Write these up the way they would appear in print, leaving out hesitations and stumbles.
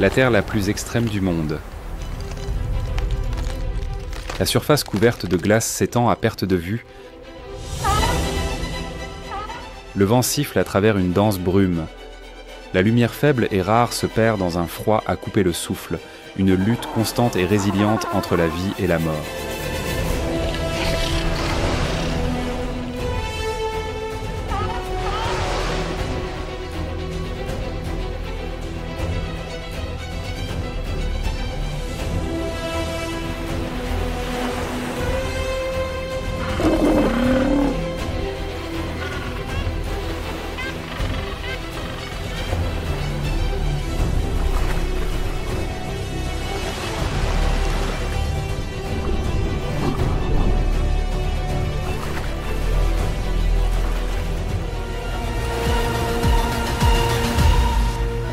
la terre la plus extrême du monde. La surface couverte de glace s'étend à perte de vue. Le vent siffle à travers une dense brume. La lumière faible et rare se perd dans un froid à couper le souffle, une lutte constante et résiliente entre la vie et la mort.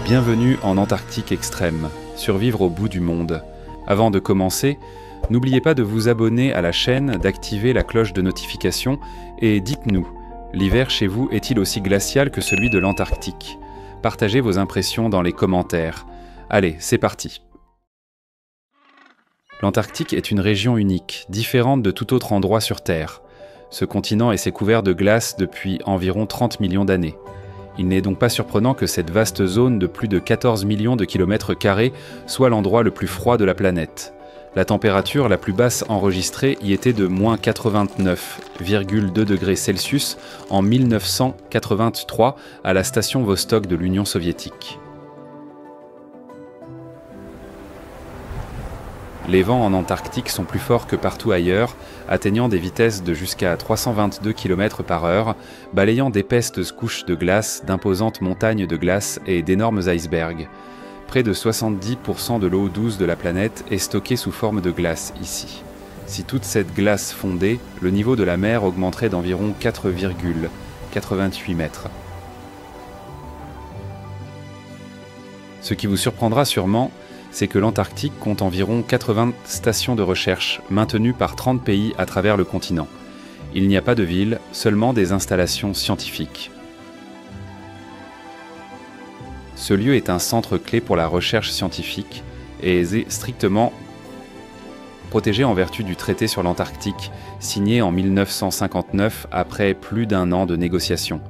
Bienvenue en Antarctique extrême, survivre au bout du monde. Avant de commencer, n'oubliez pas de vous abonner à la chaîne, d'activer la cloche de notification et dites-nous, l'hiver chez vous est-il aussi glacial que celui de l'Antarctique? Partagez vos impressions dans les commentaires. Allez, c'est parti! L'Antarctique est une région unique, différente de tout autre endroit sur Terre. Ce continent est couvert de glace depuis environ 30 millions d'années. Il n'est donc pas surprenant que cette vaste zone de plus de 14 millions de kilomètres carrés soit l'endroit le plus froid de la planète. La température la plus basse enregistrée y était de moins 89,2 degrés Celsius en 1983 à la station Vostok de l'Union soviétique. Les vents en Antarctique sont plus forts que partout ailleurs, atteignant des vitesses de jusqu'à 322 km/h, balayant d'épaisses couches de glace, d'imposantes montagnes de glace et d'énormes icebergs. Près de 70% de l'eau douce de la planète est stockée sous forme de glace ici. Si toute cette glace fondait, le niveau de la mer augmenterait d'environ 4,88 mètres. Ce qui vous surprendra sûrement, c'est que l'Antarctique compte environ 80 stations de recherche, maintenues par 30 pays à travers le continent. Il n'y a pas de ville, seulement des installations scientifiques. Ce lieu est un centre clé pour la recherche scientifique et est strictement protégé en vertu du traité sur l'Antarctique, signé en 1959 après plus d'un an de négociations.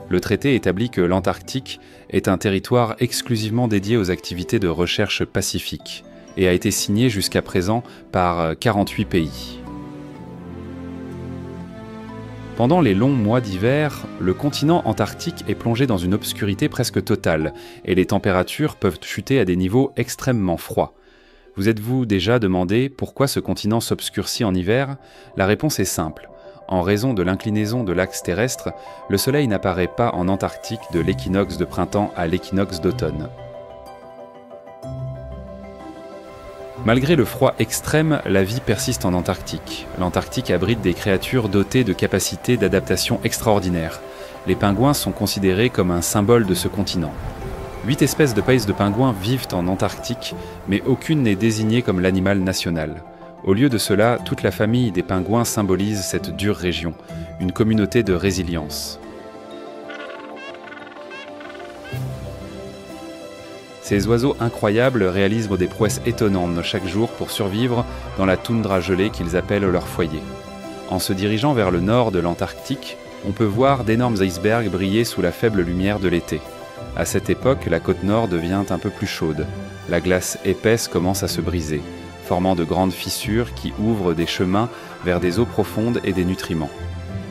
Le traité établit que l'Antarctique est un territoire exclusivement dédié aux activités de recherche pacifique et a été signé jusqu'à présent par 48 pays. Pendant les longs mois d'hiver, le continent antarctique est plongé dans une obscurité presque totale et les températures peuvent chuter à des niveaux extrêmement froids. Vous êtes-vous déjà demandé pourquoi ce continent s'obscurcit en hiver? La réponse est simple. En raison de l'inclinaison de l'axe terrestre, le soleil n'apparaît pas en Antarctique de l'équinoxe de printemps à l'équinoxe d'automne. Malgré le froid extrême, la vie persiste en Antarctique. L'Antarctique abrite des créatures dotées de capacités d'adaptation extraordinaires. Les pingouins sont considérés comme un symbole de ce continent. 8 espèces de pingouins vivent en Antarctique, mais aucune n'est désignée comme l'animal national. Au lieu de cela, toute la famille des pingouins symbolise cette dure région, une communauté de résilience. Ces oiseaux incroyables réalisent des prouesses étonnantes chaque jour pour survivre dans la toundra gelée qu'ils appellent leur foyer. En se dirigeant vers le nord de l'Antarctique, on peut voir d'énormes icebergs briller sous la faible lumière de l'été. À cette époque, la côte nord devient un peu plus chaude. La glace épaisse commence à se briser, formant de grandes fissures qui ouvrent des chemins vers des eaux profondes et des nutriments.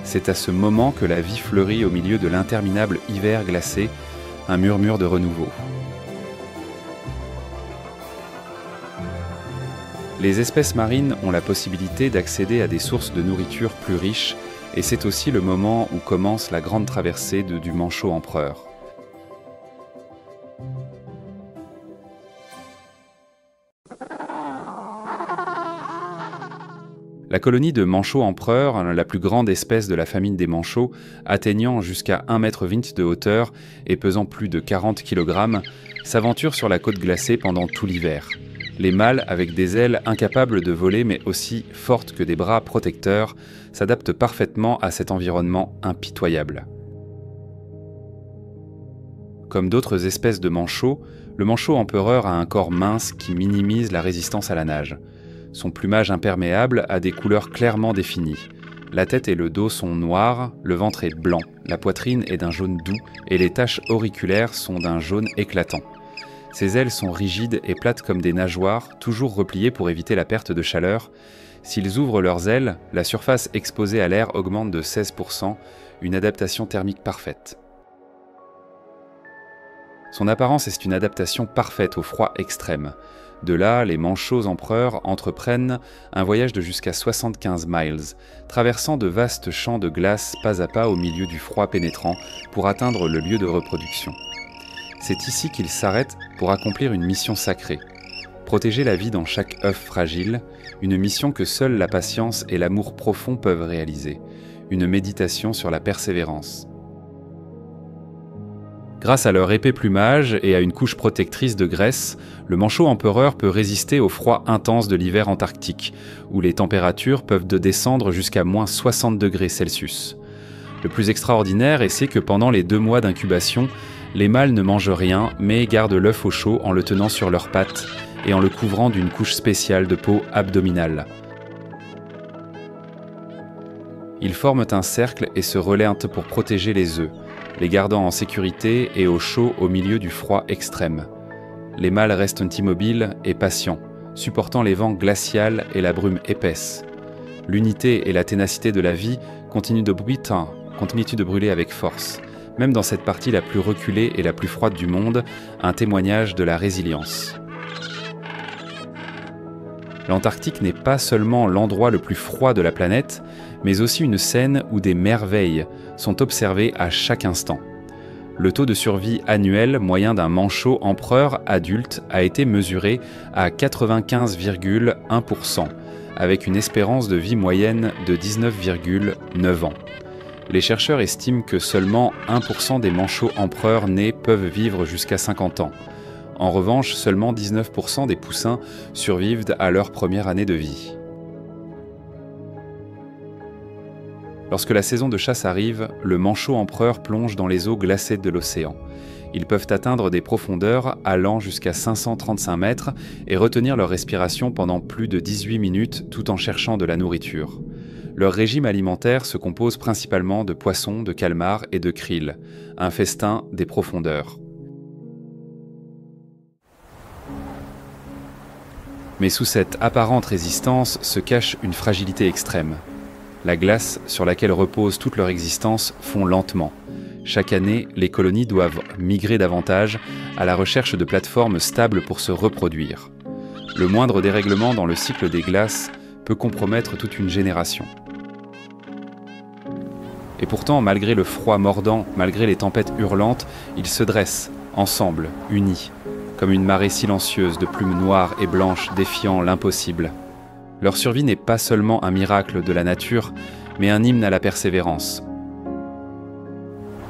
C'est à ce moment que la vie fleurit au milieu de l'interminable hiver glacé, un murmure de renouveau. Les espèces marines ont la possibilité d'accéder à des sources de nourriture plus riches, et c'est aussi le moment où commence la grande traversée du manchot empereur. La colonie de manchots empereurs, la plus grande espèce de la famille des manchots, atteignant jusqu'à 1,20 m de hauteur et pesant plus de 40 kg, s'aventure sur la côte glacée pendant tout l'hiver. Les mâles, avec des ailes incapables de voler mais aussi fortes que des bras protecteurs, s'adaptent parfaitement à cet environnement impitoyable. Comme d'autres espèces de manchots, le manchot empereur a un corps mince qui minimise la résistance à la nage. Son plumage imperméable a des couleurs clairement définies. La tête et le dos sont noirs, le ventre est blanc, la poitrine est d'un jaune doux et les taches auriculaires sont d'un jaune éclatant. Ses ailes sont rigides et plates comme des nageoires, toujours repliées pour éviter la perte de chaleur. S'ils ouvrent leurs ailes, la surface exposée à l'air augmente de 16%, une adaptation thermique parfaite. Son apparence est une adaptation parfaite au froid extrême. De là, les manchots empereurs entreprennent un voyage de jusqu'à 75 miles, traversant de vastes champs de glace pas à pas au milieu du froid pénétrant pour atteindre le lieu de reproduction. C'est ici qu'ils s'arrêtent pour accomplir une mission sacrée. Protéger la vie dans chaque œuf fragile, une mission que seule la patience et l'amour profond peuvent réaliser, une méditation sur la persévérance. Grâce à leur épais plumage et à une couche protectrice de graisse, le manchot empereur peut résister au froid intense de l'hiver antarctique, où les températures peuvent descendre jusqu'à moins 60 degrés Celsius. Le plus extraordinaire, c'est que pendant les 2 mois d'incubation, les mâles ne mangent rien, mais gardent l'œuf au chaud en le tenant sur leurs pattes et en le couvrant d'une couche spéciale de peau abdominale. Ils forment un cercle et se relaient pour protéger les œufs, les gardant en sécurité et au chaud au milieu du froid extrême. Les mâles restent immobiles et patients, supportant les vents glacials et la brume épaisse. L'unité et la ténacité de la vie continuent de brûler avec force. Même dans cette partie la plus reculée et la plus froide du monde, un témoignage de la résilience. L'Antarctique n'est pas seulement l'endroit le plus froid de la planète, mais aussi une scène où des merveilles sont observées à chaque instant. Le taux de survie annuel moyen d'un manchot empereur adulte a été mesuré à 95,1%, avec une espérance de vie moyenne de 19,9 ans. Les chercheurs estiment que seulement 1% des manchots empereurs nés peuvent vivre jusqu'à 50 ans. En revanche, seulement 19% des poussins survivent à leur première année de vie. Lorsque la saison de chasse arrive, le manchot empereur plonge dans les eaux glacées de l'océan. Ils peuvent atteindre des profondeurs allant jusqu'à 535 mètres et retenir leur respiration pendant plus de 18 minutes tout en cherchant de la nourriture. Leur régime alimentaire se compose principalement de poissons, de calmars et de krill, un festin des profondeurs. Mais sous cette apparente résistance se cache une fragilité extrême. La glace sur laquelle repose toute leur existence fond lentement. Chaque année, les colonies doivent migrer davantage à la recherche de plateformes stables pour se reproduire. Le moindre dérèglement dans le cycle des glaces peut compromettre toute une génération. Et pourtant, malgré le froid mordant, malgré les tempêtes hurlantes, ils se dressent, ensemble, unis, comme une marée silencieuse de plumes noires et blanches défiant l'impossible. Leur survie n'est pas seulement un miracle de la nature, mais un hymne à la persévérance.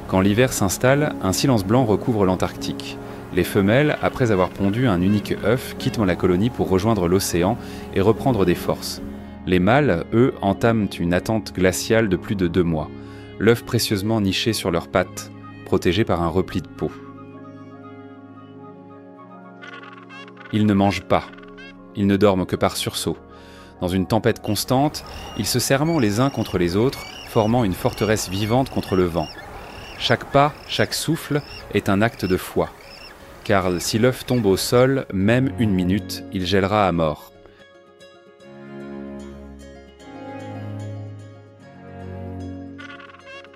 Quand l'hiver s'installe, un silence blanc recouvre l'Antarctique. Les femelles, après avoir pondu un unique œuf, quittent la colonie pour rejoindre l'océan et reprendre des forces. Les mâles, eux, entament une attente glaciale de plus de 2 mois, l'œuf précieusement niché sur leurs pattes, protégé par un repli de peau. Ils ne mangent pas, ils ne dorment que par sursaut. Dans une tempête constante, ils se serment les uns contre les autres, formant une forteresse vivante contre le vent. Chaque pas, chaque souffle est un acte de foi. Car si l'œuf tombe au sol, même 1 minute, il gèlera à mort.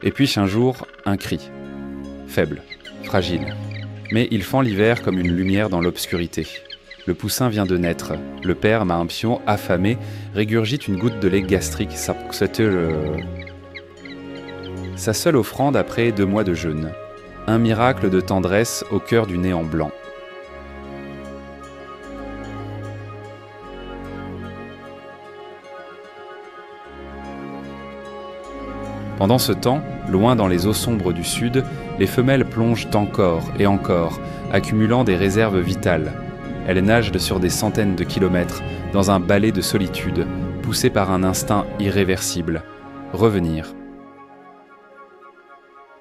Et puis un jour, un cri. Faible, fragile. Mais il fend l'hiver comme une lumière dans l'obscurité. Le poussin vient de naître. Le père, Mahampion, affamé, régurgite une goutte de lait gastrique. Sa seule offrande après 2 mois de jeûne. Un miracle de tendresse au cœur du néant blanc. Pendant ce temps, loin dans les eaux sombres du sud, les femelles plongent encore et encore, accumulant des réserves vitales. Elles nagent sur des centaines de kilomètres, dans un balai de solitude, poussées par un instinct irréversible. Revenir.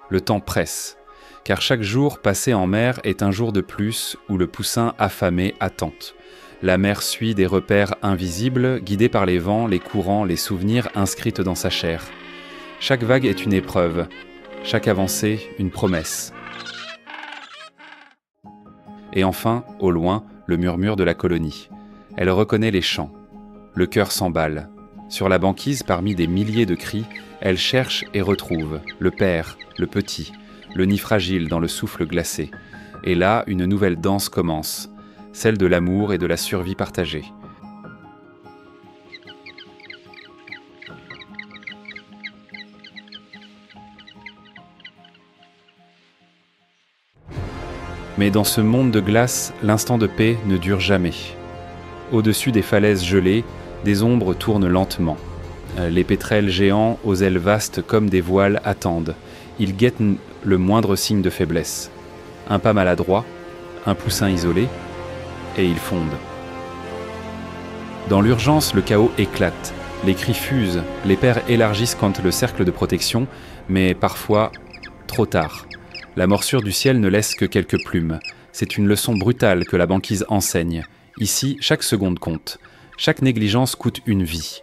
Le temps presse. car chaque jour passé en mer est un jour de plus où le poussin affamé attente. La mer suit des repères invisibles, guidés par les vents, les courants, les souvenirs inscrits dans sa chair. Chaque vague est une épreuve, chaque avancée une promesse. Et enfin, au loin, le murmure de la colonie. Elle reconnaît les chants. Le cœur s'emballe. Sur la banquise, parmi des milliers de cris, elle cherche et retrouve le père, le petit, le nid fragile dans le souffle glacé. Et là, une nouvelle danse commence, celle de l'amour et de la survie partagée. Mais dans ce monde de glace, l'instant de paix ne dure jamais. Au-dessus des falaises gelées, des ombres tournent lentement. Les pétrels géants, aux ailes vastes comme des voiles, attendent. Ils guettent le moindre signe de faiblesse. Un pas maladroit, un poussin isolé, et ils fondent. Dans l'urgence, le chaos éclate. Les cris fusent, les pairs élargissent quand le cercle de protection, mais parfois trop tard. La morsure du ciel ne laisse que quelques plumes. C'est une leçon brutale que la banquise enseigne. Ici, chaque seconde compte. Chaque négligence coûte une vie.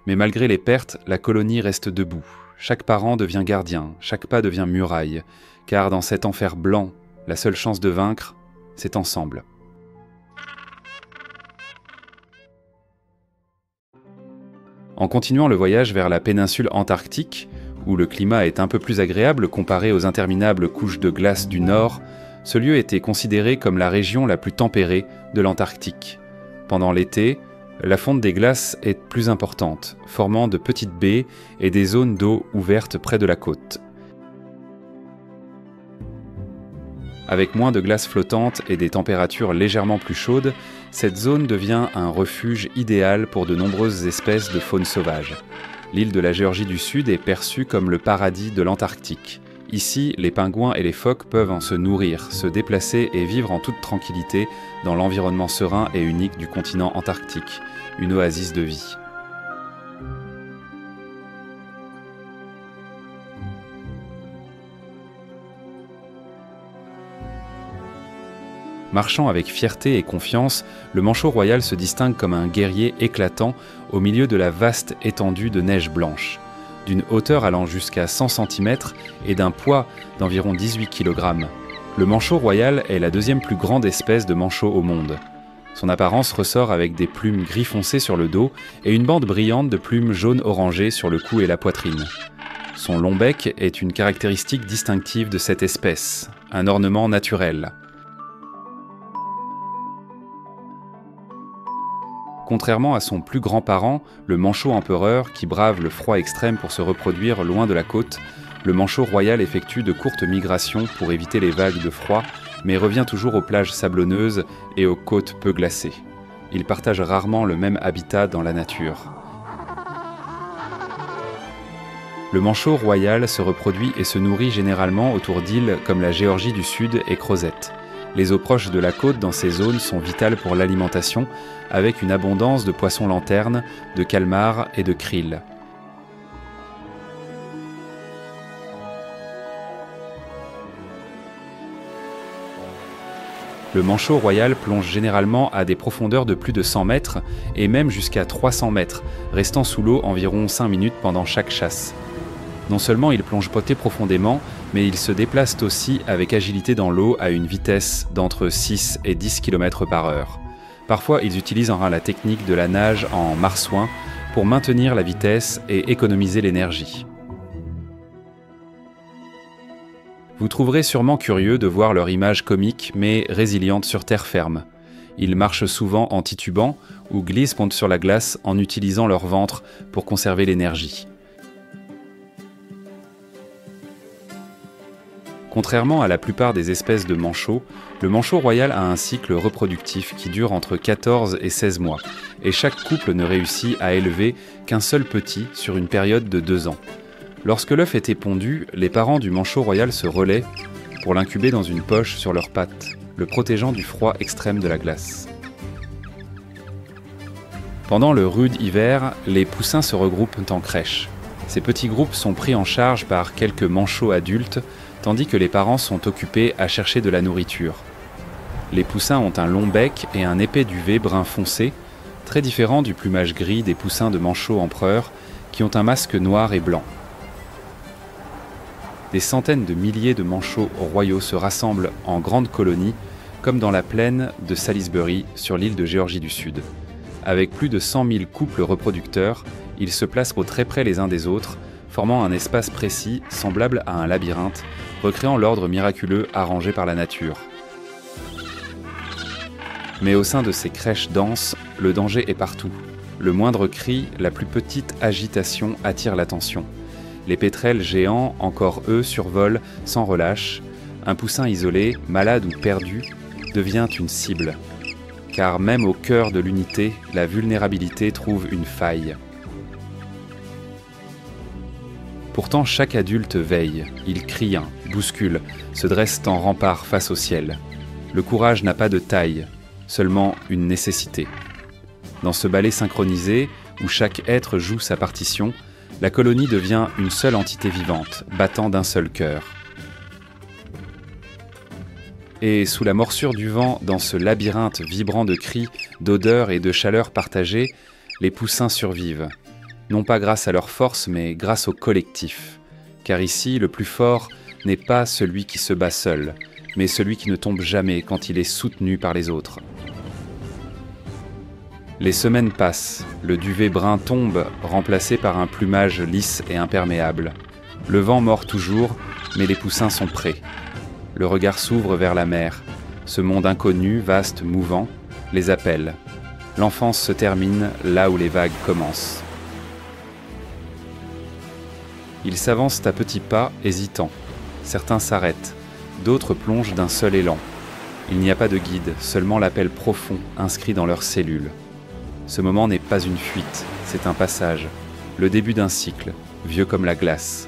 Mais malgré les pertes, la colonie reste debout. Chaque parent devient gardien, chaque pas devient muraille. Car dans cet enfer blanc, la seule chance de vaincre, c'est ensemble. En continuant le voyage vers la péninsule antarctique, où le climat est un peu plus agréable comparé aux interminables couches de glace du nord, ce lieu était considéré comme la région la plus tempérée de l'Antarctique. Pendant l'été, la fonte des glaces est plus importante, formant de petites baies et des zones d'eau ouvertes près de la côte. Avec moins de glace flottante et des températures légèrement plus chaudes, cette zone devient un refuge idéal pour de nombreuses espèces de faune sauvage. L'île de la Géorgie du Sud est perçue comme le paradis de l'Antarctique. Ici, les pingouins et les phoques peuvent en se nourrir, se déplacer et vivre en toute tranquillité dans l'environnement serein et unique du continent antarctique, une oasis de vie. Marchant avec fierté et confiance, le manchot royal se distingue comme un guerrier éclatant au milieu de la vaste étendue de neige blanche. D'une hauteur allant jusqu'à 100 cm et d'un poids d'environ 18 kg. Le manchot royal est la deuxième plus grande espèce de manchot au monde. Son apparence ressort avec des plumes gris foncé sur le dos et une bande brillante de plumes jaune orangé sur le cou et la poitrine. Son long bec est une caractéristique distinctive de cette espèce, un ornement naturel. Contrairement à son plus grand parent, le manchot empereur, qui brave le froid extrême pour se reproduire loin de la côte, le manchot royal effectue de courtes migrations pour éviter les vagues de froid, mais revient toujours aux plages sablonneuses et aux côtes peu glacées. Il partage rarement le même habitat dans la nature. Le manchot royal se reproduit et se nourrit généralement autour d'îles comme la Géorgie du Sud et Crozet. Les eaux proches de la côte dans ces zones sont vitales pour l'alimentation, avec une abondance de poissons lanternes, de calmars et de krill. Le manchot royal plonge généralement à des profondeurs de plus de 100 mètres et même jusqu'à 300 mètres, restant sous l'eau environ 5 minutes pendant chaque chasse. Non seulement ils plongent très profondément, mais ils se déplacent aussi avec agilité dans l'eau à une vitesse d'entre 6 et 10 km/h. Parfois, ils utilisent la technique de la nage en marsouin pour maintenir la vitesse et économiser l'énergie. Vous trouverez sûrement curieux de voir leur image comique mais résiliente sur terre ferme. Ils marchent souvent en titubant ou glissent sur la glace en utilisant leur ventre pour conserver l'énergie. Contrairement à la plupart des espèces de manchots, le manchot royal a un cycle reproductif qui dure entre 14 et 16 mois, et chaque couple ne réussit à élever qu'un seul petit sur une période de 2 ans. Lorsque l'œuf est épondu, les parents du manchot royal se relaient pour l'incuber dans une poche sur leurs pattes, le protégeant du froid extrême de la glace. Pendant le rude hiver, les poussins se regroupent en crèche. Ces petits groupes sont pris en charge par quelques manchots adultes, tandis que les parents sont occupés à chercher de la nourriture. Les poussins ont un long bec et un épais duvet brun foncé, très différent du plumage gris des poussins de manchots empereurs, qui ont un masque noir et blanc. Des centaines de milliers de manchots royaux se rassemblent en grandes colonies, comme dans la plaine de Salisbury, sur l'île de Géorgie du Sud. Avec plus de 100 000 couples reproducteurs, ils se placent au très près les uns des autres, formant un espace précis, semblable à un labyrinthe, recréant l'ordre miraculeux arrangé par la nature. Mais au sein de ces crèches denses, le danger est partout. Le moindre cri, la plus petite agitation attire l'attention. Les pétrels géants, encore eux, survolent sans relâche. Un poussin isolé, malade ou perdu, devient une cible. Car même au cœur de l'unité, la vulnérabilité trouve une faille. Pourtant, chaque adulte veille. Il crie, bouscule, se dresse en rempart face au ciel. Le courage n'a pas de taille, seulement une nécessité. Dans ce ballet synchronisé, où chaque être joue sa partition, la colonie devient une seule entité vivante, battant d'un seul cœur. Et sous la morsure du vent, dans ce labyrinthe vibrant de cris, d'odeurs et de chaleur partagées, les poussins survivent. Non pas grâce à leur force, mais grâce au collectif. Car ici, le plus fort n'est pas celui qui se bat seul, mais celui qui ne tombe jamais quand il est soutenu par les autres. Les semaines passent, le duvet brun tombe, remplacé par un plumage lisse et imperméable. Le vent mord toujours, mais les poussins sont prêts. Le regard s'ouvre vers la mer. Ce monde inconnu, vaste, mouvant, les appelle. L'enfance se termine là où les vagues commencent. Ils s'avancent à petits pas, hésitants. Certains s'arrêtent, d'autres plongent d'un seul élan. Il n'y a pas de guide, seulement l'appel profond inscrit dans leurs cellules. Ce moment n'est pas une fuite, c'est un passage, le début d'un cycle, vieux comme la glace.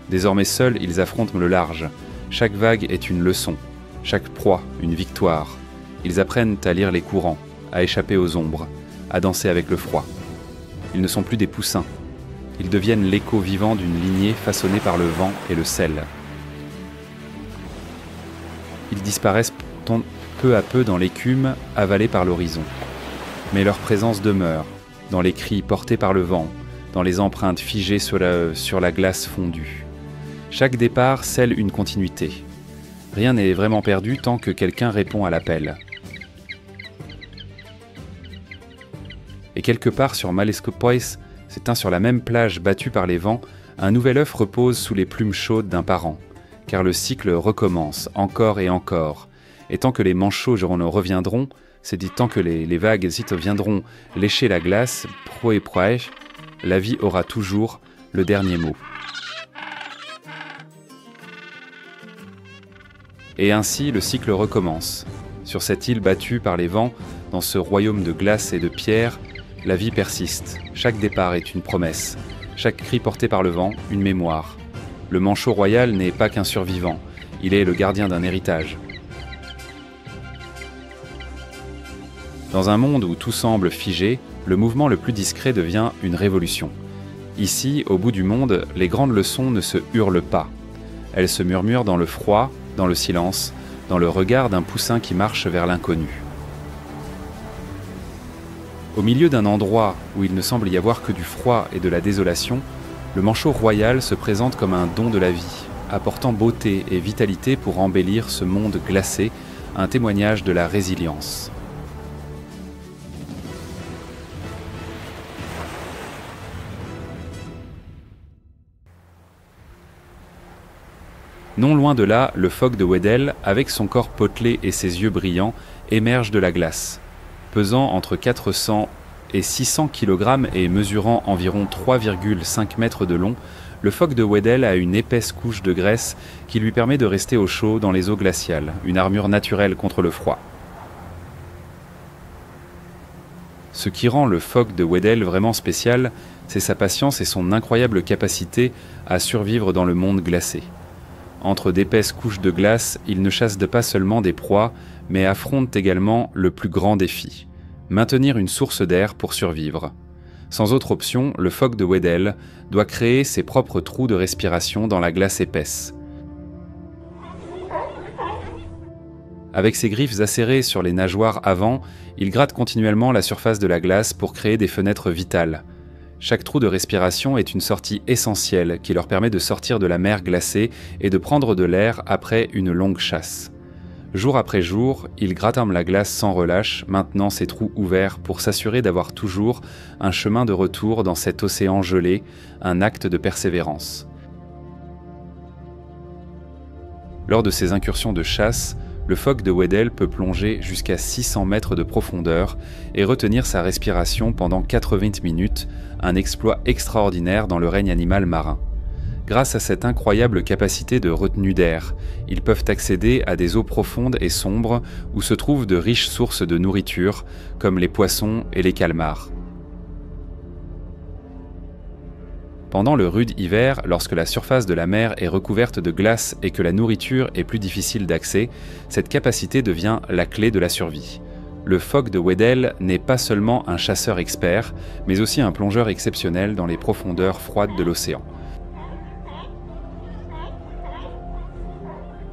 Désormais seuls, ils affrontent le large. Chaque vague est une leçon, chaque proie une victoire. Ils apprennent à lire les courants, à échapper aux ombres, à danser avec le froid. Ils ne sont plus des poussins. Ils deviennent l'écho vivant d'une lignée façonnée par le vent et le sel. Ils disparaissent peu à peu dans l'écume avalée par l'horizon. Mais leur présence demeure, dans les cris portés par le vent, dans les empreintes figées sur la glace fondue. Chaque départ scelle une continuité. Rien n'est vraiment perdu tant que quelqu'un répond à l'appel. Et quelque part sur Malescopois, s'éteint sur la même plage battue par les vents, un nouvel œuf repose sous les plumes chaudes d'un parent, car le cycle recommence encore et encore. Et tant que les manchots reviendront, c'est dit tant que les vagues viendront lécher la glace, pro et proèche, la vie aura toujours le dernier mot. Et ainsi le cycle recommence. Sur cette île battue par les vents, dans ce royaume de glace et de pierre, la vie persiste. Chaque départ est une promesse. Chaque cri porté par le vent, une mémoire. Le manchot royal n'est pas qu'un survivant. Il est le gardien d'un héritage. Dans un monde où tout semble figé, le mouvement le plus discret devient une révolution. Ici, au bout du monde, les grandes leçons ne se hurlent pas. Elles se murmurent dans le froid, dans le silence, dans le regard d'un poussin qui marche vers l'inconnu. Au milieu d'un endroit où il ne semble y avoir que du froid et de la désolation, le manchot royal se présente comme un don de la vie, apportant beauté et vitalité pour embellir ce monde glacé, un témoignage de la résilience. Non loin de là, le phoque de Weddell, avec son corps potelé et ses yeux brillants, émerge de la glace. Pesant entre 400 et 600 kg et mesurant environ 3,5 mètres de long, le phoque de Weddell a une épaisse couche de graisse qui lui permet de rester au chaud dans les eaux glaciales, une armure naturelle contre le froid. Ce qui rend le phoque de Weddell vraiment spécial, c'est sa patience et son incroyable capacité à survivre dans le monde glacé. Entre d'épaisses couches de glace, il ne chasse pas seulement des proies, mais affronte également le plus grand défi, maintenir une source d'air pour survivre. Sans autre option, le phoque de Weddell doit créer ses propres trous de respiration dans la glace épaisse. Avec ses griffes acérées sur les nageoires avant, il gratte continuellement la surface de la glace pour créer des fenêtres vitales. Chaque trou de respiration est une sortie essentielle qui leur permet de sortir de la mer glacée et de prendre de l'air après une longue chasse. Jour après jour, il grattent la glace sans relâche, maintenant ses trous ouverts pour s'assurer d'avoir toujours un chemin de retour dans cet océan gelé, un acte de persévérance. Lors de ses incursions de chasse, le phoque de Weddell peut plonger jusqu'à 600 mètres de profondeur et retenir sa respiration pendant 80 minutes, un exploit extraordinaire dans le règne animal marin. Grâce à cette incroyable capacité de retenue d'air, ils peuvent accéder à des eaux profondes et sombres où se trouvent de riches sources de nourriture, comme les poissons et les calmars. Pendant le rude hiver, lorsque la surface de la mer est recouverte de glace et que la nourriture est plus difficile d'accès, cette capacité devient la clé de la survie. Le phoque de Weddell n'est pas seulement un chasseur expert, mais aussi un plongeur exceptionnel dans les profondeurs froides de l'océan.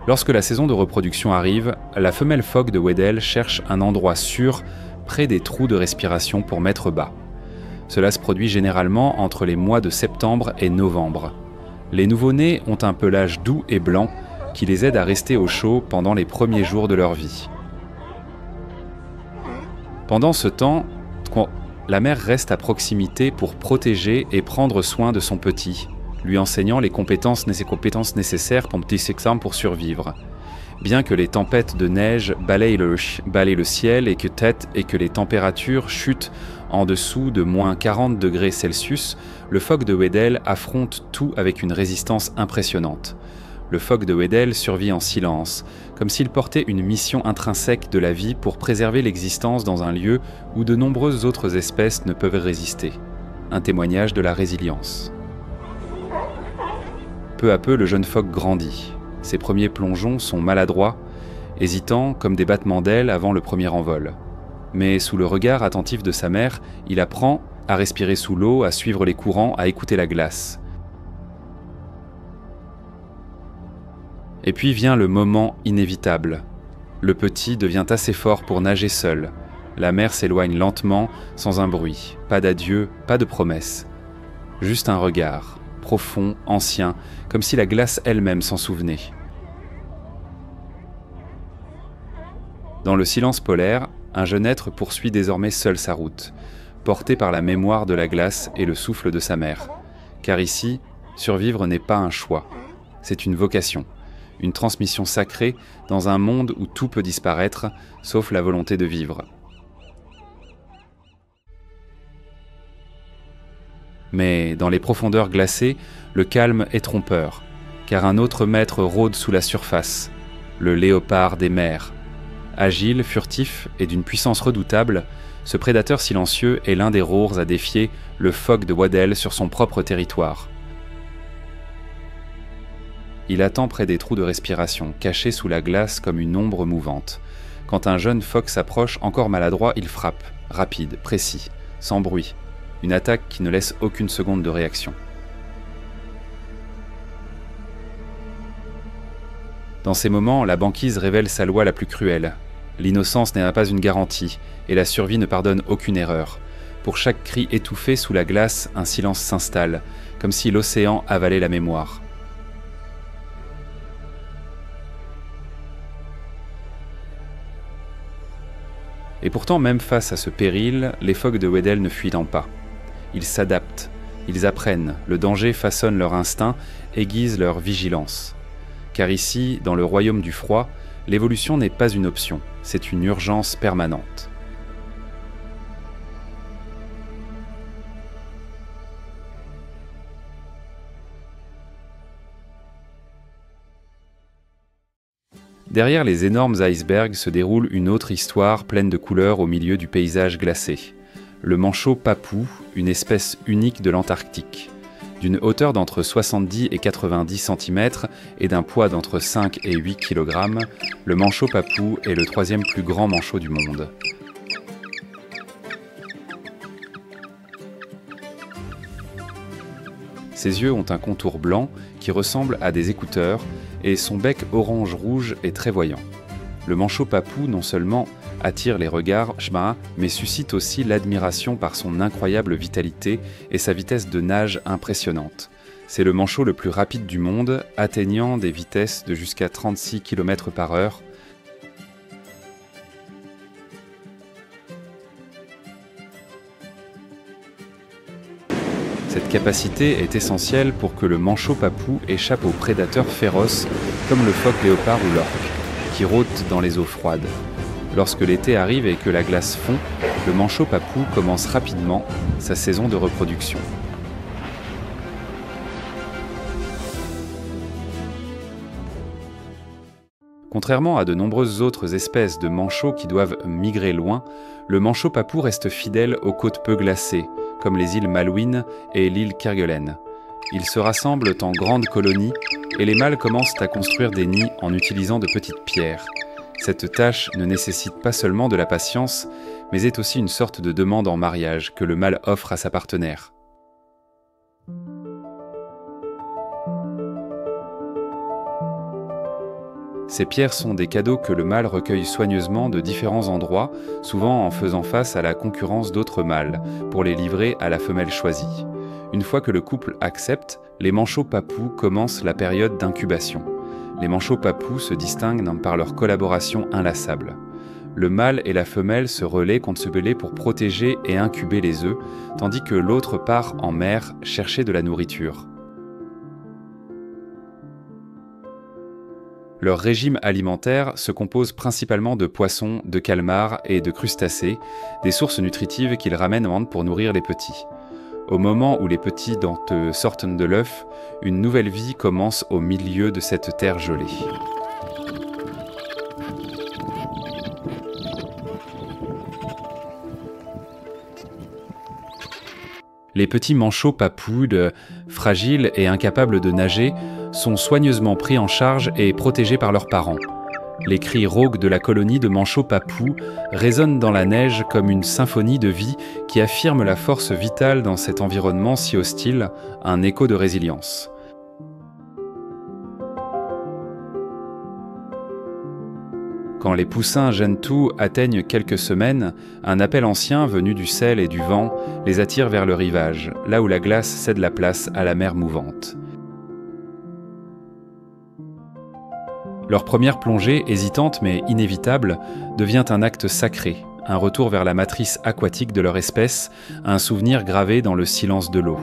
Lorsque la saison de reproduction arrive, la femelle phoque de Weddell cherche un endroit sûr près des trous de respiration pour mettre bas. Cela se produit généralement entre les mois de septembre et novembre. Les nouveau-nés ont un pelage doux et blanc qui les aide à rester au chaud pendant les premiers jours de leur vie. Pendant ce temps, la mère reste à proximité pour protéger et prendre soin de son petit, lui enseignant les compétences nécessaires pour survivre. Bien que les tempêtes de neige balayent le ciel et que les températures chutent en dessous de moins 40 degrés Celsius, le phoque de Weddell affronte tout avec une résistance impressionnante. Le phoque de Weddell survit en silence, comme s'il portait une mission intrinsèque de la vie pour préserver l'existence dans un lieu où de nombreuses autres espèces ne peuvent résister. Un témoignage de la résilience. Peu à peu, le jeune phoque grandit. Ses premiers plongeons sont maladroits, hésitants comme des battements d'ailes avant le premier envol. Mais sous le regard attentif de sa mère, il apprend à respirer sous l'eau, à suivre les courants, à écouter la glace. Et puis vient le moment inévitable. Le petit devient assez fort pour nager seul. La mère s'éloigne lentement, sans un bruit. Pas d'adieu, pas de promesse. Juste un regard, profond, ancien, comme si la glace elle-même s'en souvenait. Dans le silence polaire, un jeune être poursuit désormais seul sa route, porté par la mémoire de la glace et le souffle de sa mère. Car ici, survivre n'est pas un choix, c'est une vocation, une transmission sacrée dans un monde où tout peut disparaître, sauf la volonté de vivre. Mais dans les profondeurs glacées, le calme est trompeur, car un autre maître rôde sous la surface, le léopard des mers. Agile, furtif et d'une puissance redoutable, ce prédateur silencieux est l'un des rares à défier le phoque de Weddell sur son propre territoire. Il attend près des trous de respiration, caché sous la glace comme une ombre mouvante. Quand un jeune phoque s'approche, encore maladroit, il frappe, rapide, précis, sans bruit. Une attaque qui ne laisse aucune seconde de réaction. Dans ces moments, la banquise révèle sa loi la plus cruelle. L'innocence n'est pas une garantie, et la survie ne pardonne aucune erreur. Pour chaque cri étouffé sous la glace, un silence s'installe, comme si l'océan avalait la mémoire. Et pourtant, même face à ce péril, les phoques de Weddell ne fuient pas. Ils s'adaptent, ils apprennent, le danger façonne leur instinct, aiguise leur vigilance. Car ici, dans le royaume du froid, l'évolution n'est pas une option, c'est une urgence permanente. Derrière les énormes icebergs se déroule une autre histoire pleine de couleurs au milieu du paysage glacé. Le manchot papou, une espèce unique de l'Antarctique. D'une hauteur d'entre 70 et 90 cm et d'un poids d'entre 5 et 8 kg, le manchot papou est le troisième plus grand manchot du monde. Ses yeux ont un contour blanc qui ressemble à des écouteurs et son bec orange-rouge est très voyant. Le manchot papou non seulement attire les regards, mais suscite aussi l'admiration par son incroyable vitalité et sa vitesse de nage impressionnante. C'est le manchot le plus rapide du monde, atteignant des vitesses de jusqu'à 36 km/h. Cette capacité est essentielle pour que le manchot papou échappe aux prédateurs féroces comme le phoque léopard ou l'orque, qui rôdent dans les eaux froides. Lorsque l'été arrive et que la glace fond, le manchot papou commence rapidement sa saison de reproduction. Contrairement à de nombreuses autres espèces de manchots qui doivent migrer loin, le manchot papou reste fidèle aux côtes peu glacées, comme les îles Malouines et l'île Kerguelen. Ils se rassemblent en grandes colonies et les mâles commencent à construire des nids en utilisant de petites pierres. Cette tâche ne nécessite pas seulement de la patience, mais est aussi une sorte de demande en mariage que le mâle offre à sa partenaire. Ces pierres sont des cadeaux que le mâle recueille soigneusement de différents endroits, souvent en faisant face à la concurrence d'autres mâles, pour les livrer à la femelle choisie. Une fois que le couple accepte, les manchots papous commencent la période d'incubation. Les manchots papous se distinguent par leur collaboration inlassable. Le mâle et la femelle se relaient contre ce belé pour protéger et incuber les œufs, tandis que l'autre part en mer chercher de la nourriture. Leur régime alimentaire se compose principalement de poissons, de calmars et de crustacés, des sources nutritives qu'ils ramènent pour nourrir les petits. Au moment où les petits d'entre eux sortent de l'œuf, une nouvelle vie commence au milieu de cette terre gelée. Les petits manchots papous, fragiles et incapables de nager, sont soigneusement pris en charge et protégés par leurs parents. Les cris rauques de la colonie de manchots papous résonnent dans la neige comme une symphonie de vie qui affirme la force vitale dans cet environnement si hostile, un écho de résilience. Quand les poussins gentoo atteignent quelques semaines, un appel ancien venu du sel et du vent les attire vers le rivage, là où la glace cède la place à la mer mouvante. Leur première plongée, hésitante mais inévitable, devient un acte sacré, un retour vers la matrice aquatique de leur espèce, un souvenir gravé dans le silence de l'eau.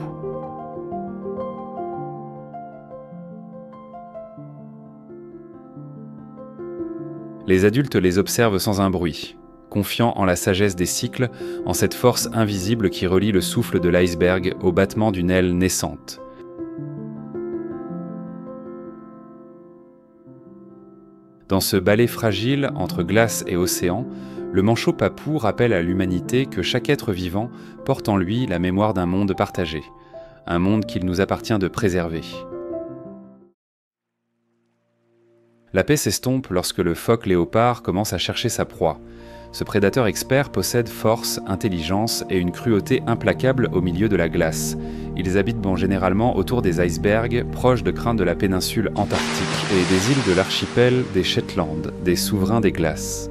Les adultes les observent sans un bruit, confiants en la sagesse des cycles, en cette force invisible qui relie le souffle de l'iceberg au battement d'une aile naissante. Dans ce ballet fragile entre glace et océan, le manchot papou rappelle à l'humanité que chaque être vivant porte en lui la mémoire d'un monde partagé, un monde qu'il nous appartient de préserver. La paix s'estompe lorsque le phoque léopard commence à chercher sa proie. Ce prédateur expert possède force, intelligence et une cruauté implacable au milieu de la glace. Ils habitent généralement autour des icebergs, proches de crins de la péninsule antarctique et des îles de l'archipel des Shetland, des souverains des glaces.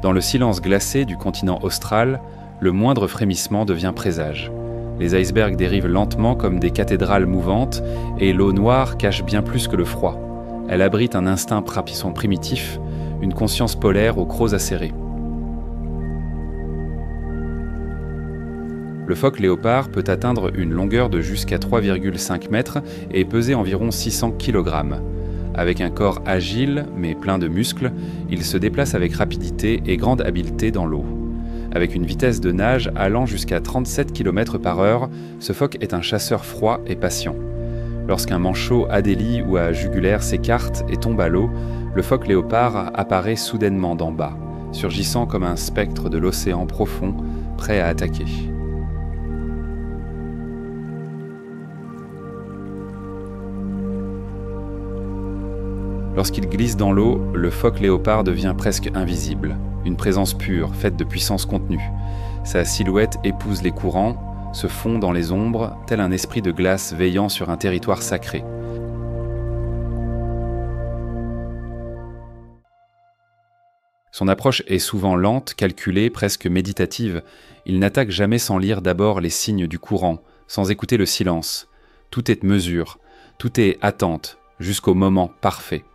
Dans le silence glacé du continent austral, le moindre frémissement devient présage. Les icebergs dérivent lentement comme des cathédrales mouvantes et l'eau noire cache bien plus que le froid. Elle abrite un instinct primitif, une conscience polaire aux crocs acérés. Le phoque léopard peut atteindre une longueur de jusqu'à 3,5 mètres et peser environ 600 kg. Avec un corps agile mais plein de muscles, il se déplace avec rapidité et grande habileté dans l'eau. Avec une vitesse de nage allant jusqu'à 37 km/h, ce phoque est un chasseur froid et patient. Lorsqu'un manchot adélie ou à jugulaire s'écarte et tombe à l'eau, le phoque léopard apparaît soudainement d'en bas, surgissant comme un spectre de l'océan profond, prêt à attaquer. Lorsqu'il glisse dans l'eau, le phoque léopard devient presque invisible. Une présence pure, faite de puissance contenue. Sa silhouette épouse les courants, se fond dans les ombres, tel un esprit de glace veillant sur un territoire sacré. Son approche est souvent lente, calculée, presque méditative. Il n'attaque jamais sans lire d'abord les signes du courant, sans écouter le silence. Tout est mesure, tout est attente, jusqu'au moment parfait.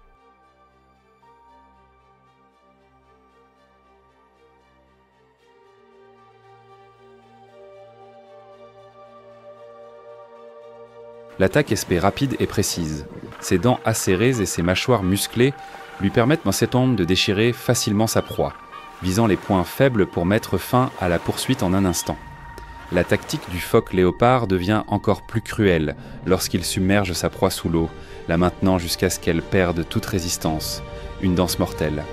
L'attaque est rapide et précise. Ses dents acérées et ses mâchoires musclées lui permettent dans cette ombre de déchirer facilement sa proie, visant les points faibles pour mettre fin à la poursuite en un instant. La tactique du phoque léopard devient encore plus cruelle lorsqu'il submerge sa proie sous l'eau, la maintenant jusqu'à ce qu'elle perde toute résistance. Une danse mortelle.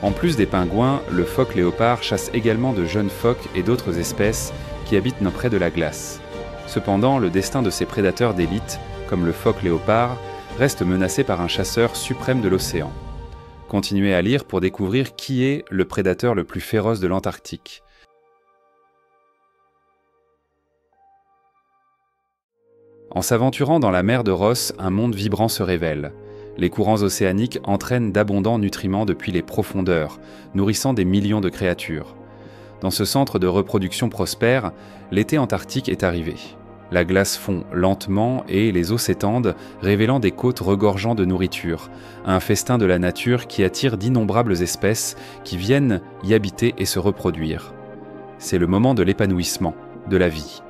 En plus des pingouins, le phoque léopard chasse également de jeunes phoques et d'autres espèces qui habitent près de la glace. Cependant, le destin de ces prédateurs d'élite, comme le phoque léopard, reste menacé par un chasseur suprême de l'océan. Continuez à lire pour découvrir qui est le prédateur le plus féroce de l'Antarctique. En s'aventurant dans la mer de Ross, un monde vibrant se révèle. Les courants océaniques entraînent d'abondants nutriments depuis les profondeurs, nourrissant des millions de créatures. Dans ce centre de reproduction prospère, l'été antarctique est arrivé. La glace fond lentement et les eaux s'étendent, révélant des côtes regorgeant de nourriture, un festin de la nature qui attire d'innombrables espèces qui viennent y habiter et se reproduire. C'est le moment de l'épanouissement, de la vie.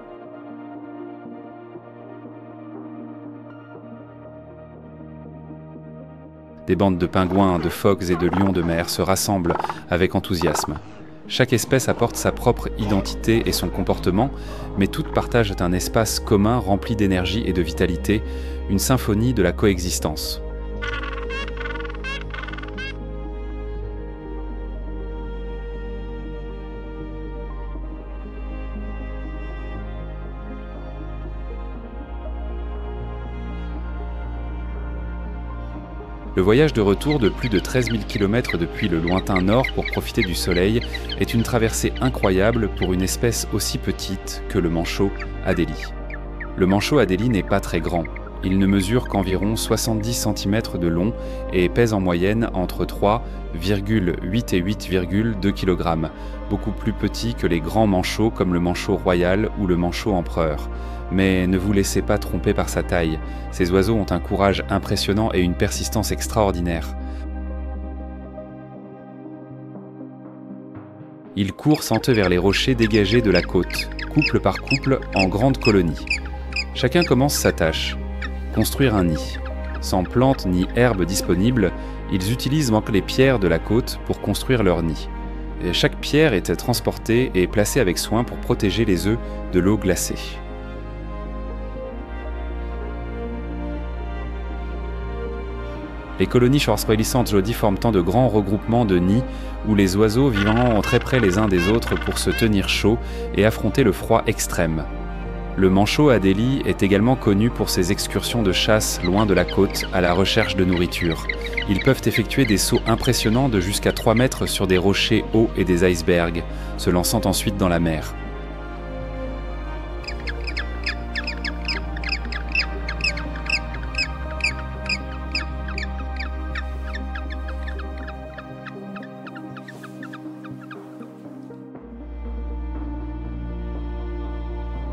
Des bandes de pingouins, de phoques et de lions de mer se rassemblent avec enthousiasme. Chaque espèce apporte sa propre identité et son comportement, mais toutes partagent un espace commun rempli d'énergie et de vitalité, une symphonie de la coexistence. Le voyage de retour de plus de 13 000 km depuis le lointain nord pour profiter du soleil est une traversée incroyable pour une espèce aussi petite que le manchot Adélie. Le manchot Adélie n'est pas très grand. Il ne mesure qu'environ 70 cm de long et pèse en moyenne entre 3,8 et 8,2 kg, beaucoup plus petit que les grands manchots comme le manchot royal ou le manchot empereur. Mais ne vous laissez pas tromper par sa taille, ces oiseaux ont un courage impressionnant et une persistance extraordinaire. Ils courent senteux vers les rochers dégagés de la côte, couple par couple en grandes colonies. Chacun commence sa tâche, construire un nid. Sans plantes ni herbes disponibles, ils utilisent les pierres de la côte pour construire leur nid. Et chaque pierre est transportée et placée avec soin pour protéger les œufs de l'eau glacée. Les colonies Schwarzwellisandt-Jodi forment tant de grands regroupements de nids où les oiseaux vivant très près les uns des autres pour se tenir chaud et affronter le froid extrême. Le manchot Adélie est également connu pour ses excursions de chasse loin de la côte à la recherche de nourriture. Ils peuvent effectuer des sauts impressionnants de jusqu'à 3 mètres sur des rochers hauts et des icebergs, se lançant ensuite dans la mer.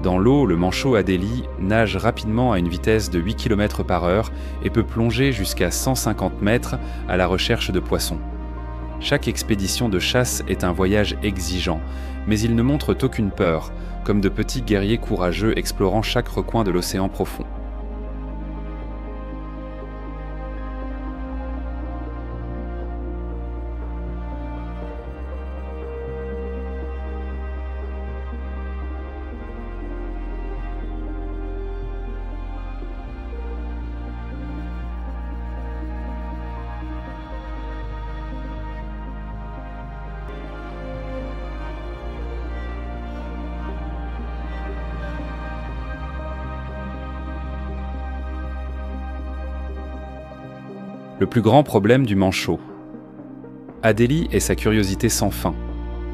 Dans l'eau, le manchot Adélie nage rapidement à une vitesse de 8 km/h et peut plonger jusqu'à 150 mètres à la recherche de poissons. Chaque expédition de chasse est un voyage exigeant, mais ils ne montrent aucune peur, comme de petits guerriers courageux explorant chaque recoin de l'océan profond. Le plus grand problème du manchot. Adélie est sa curiosité sans fin.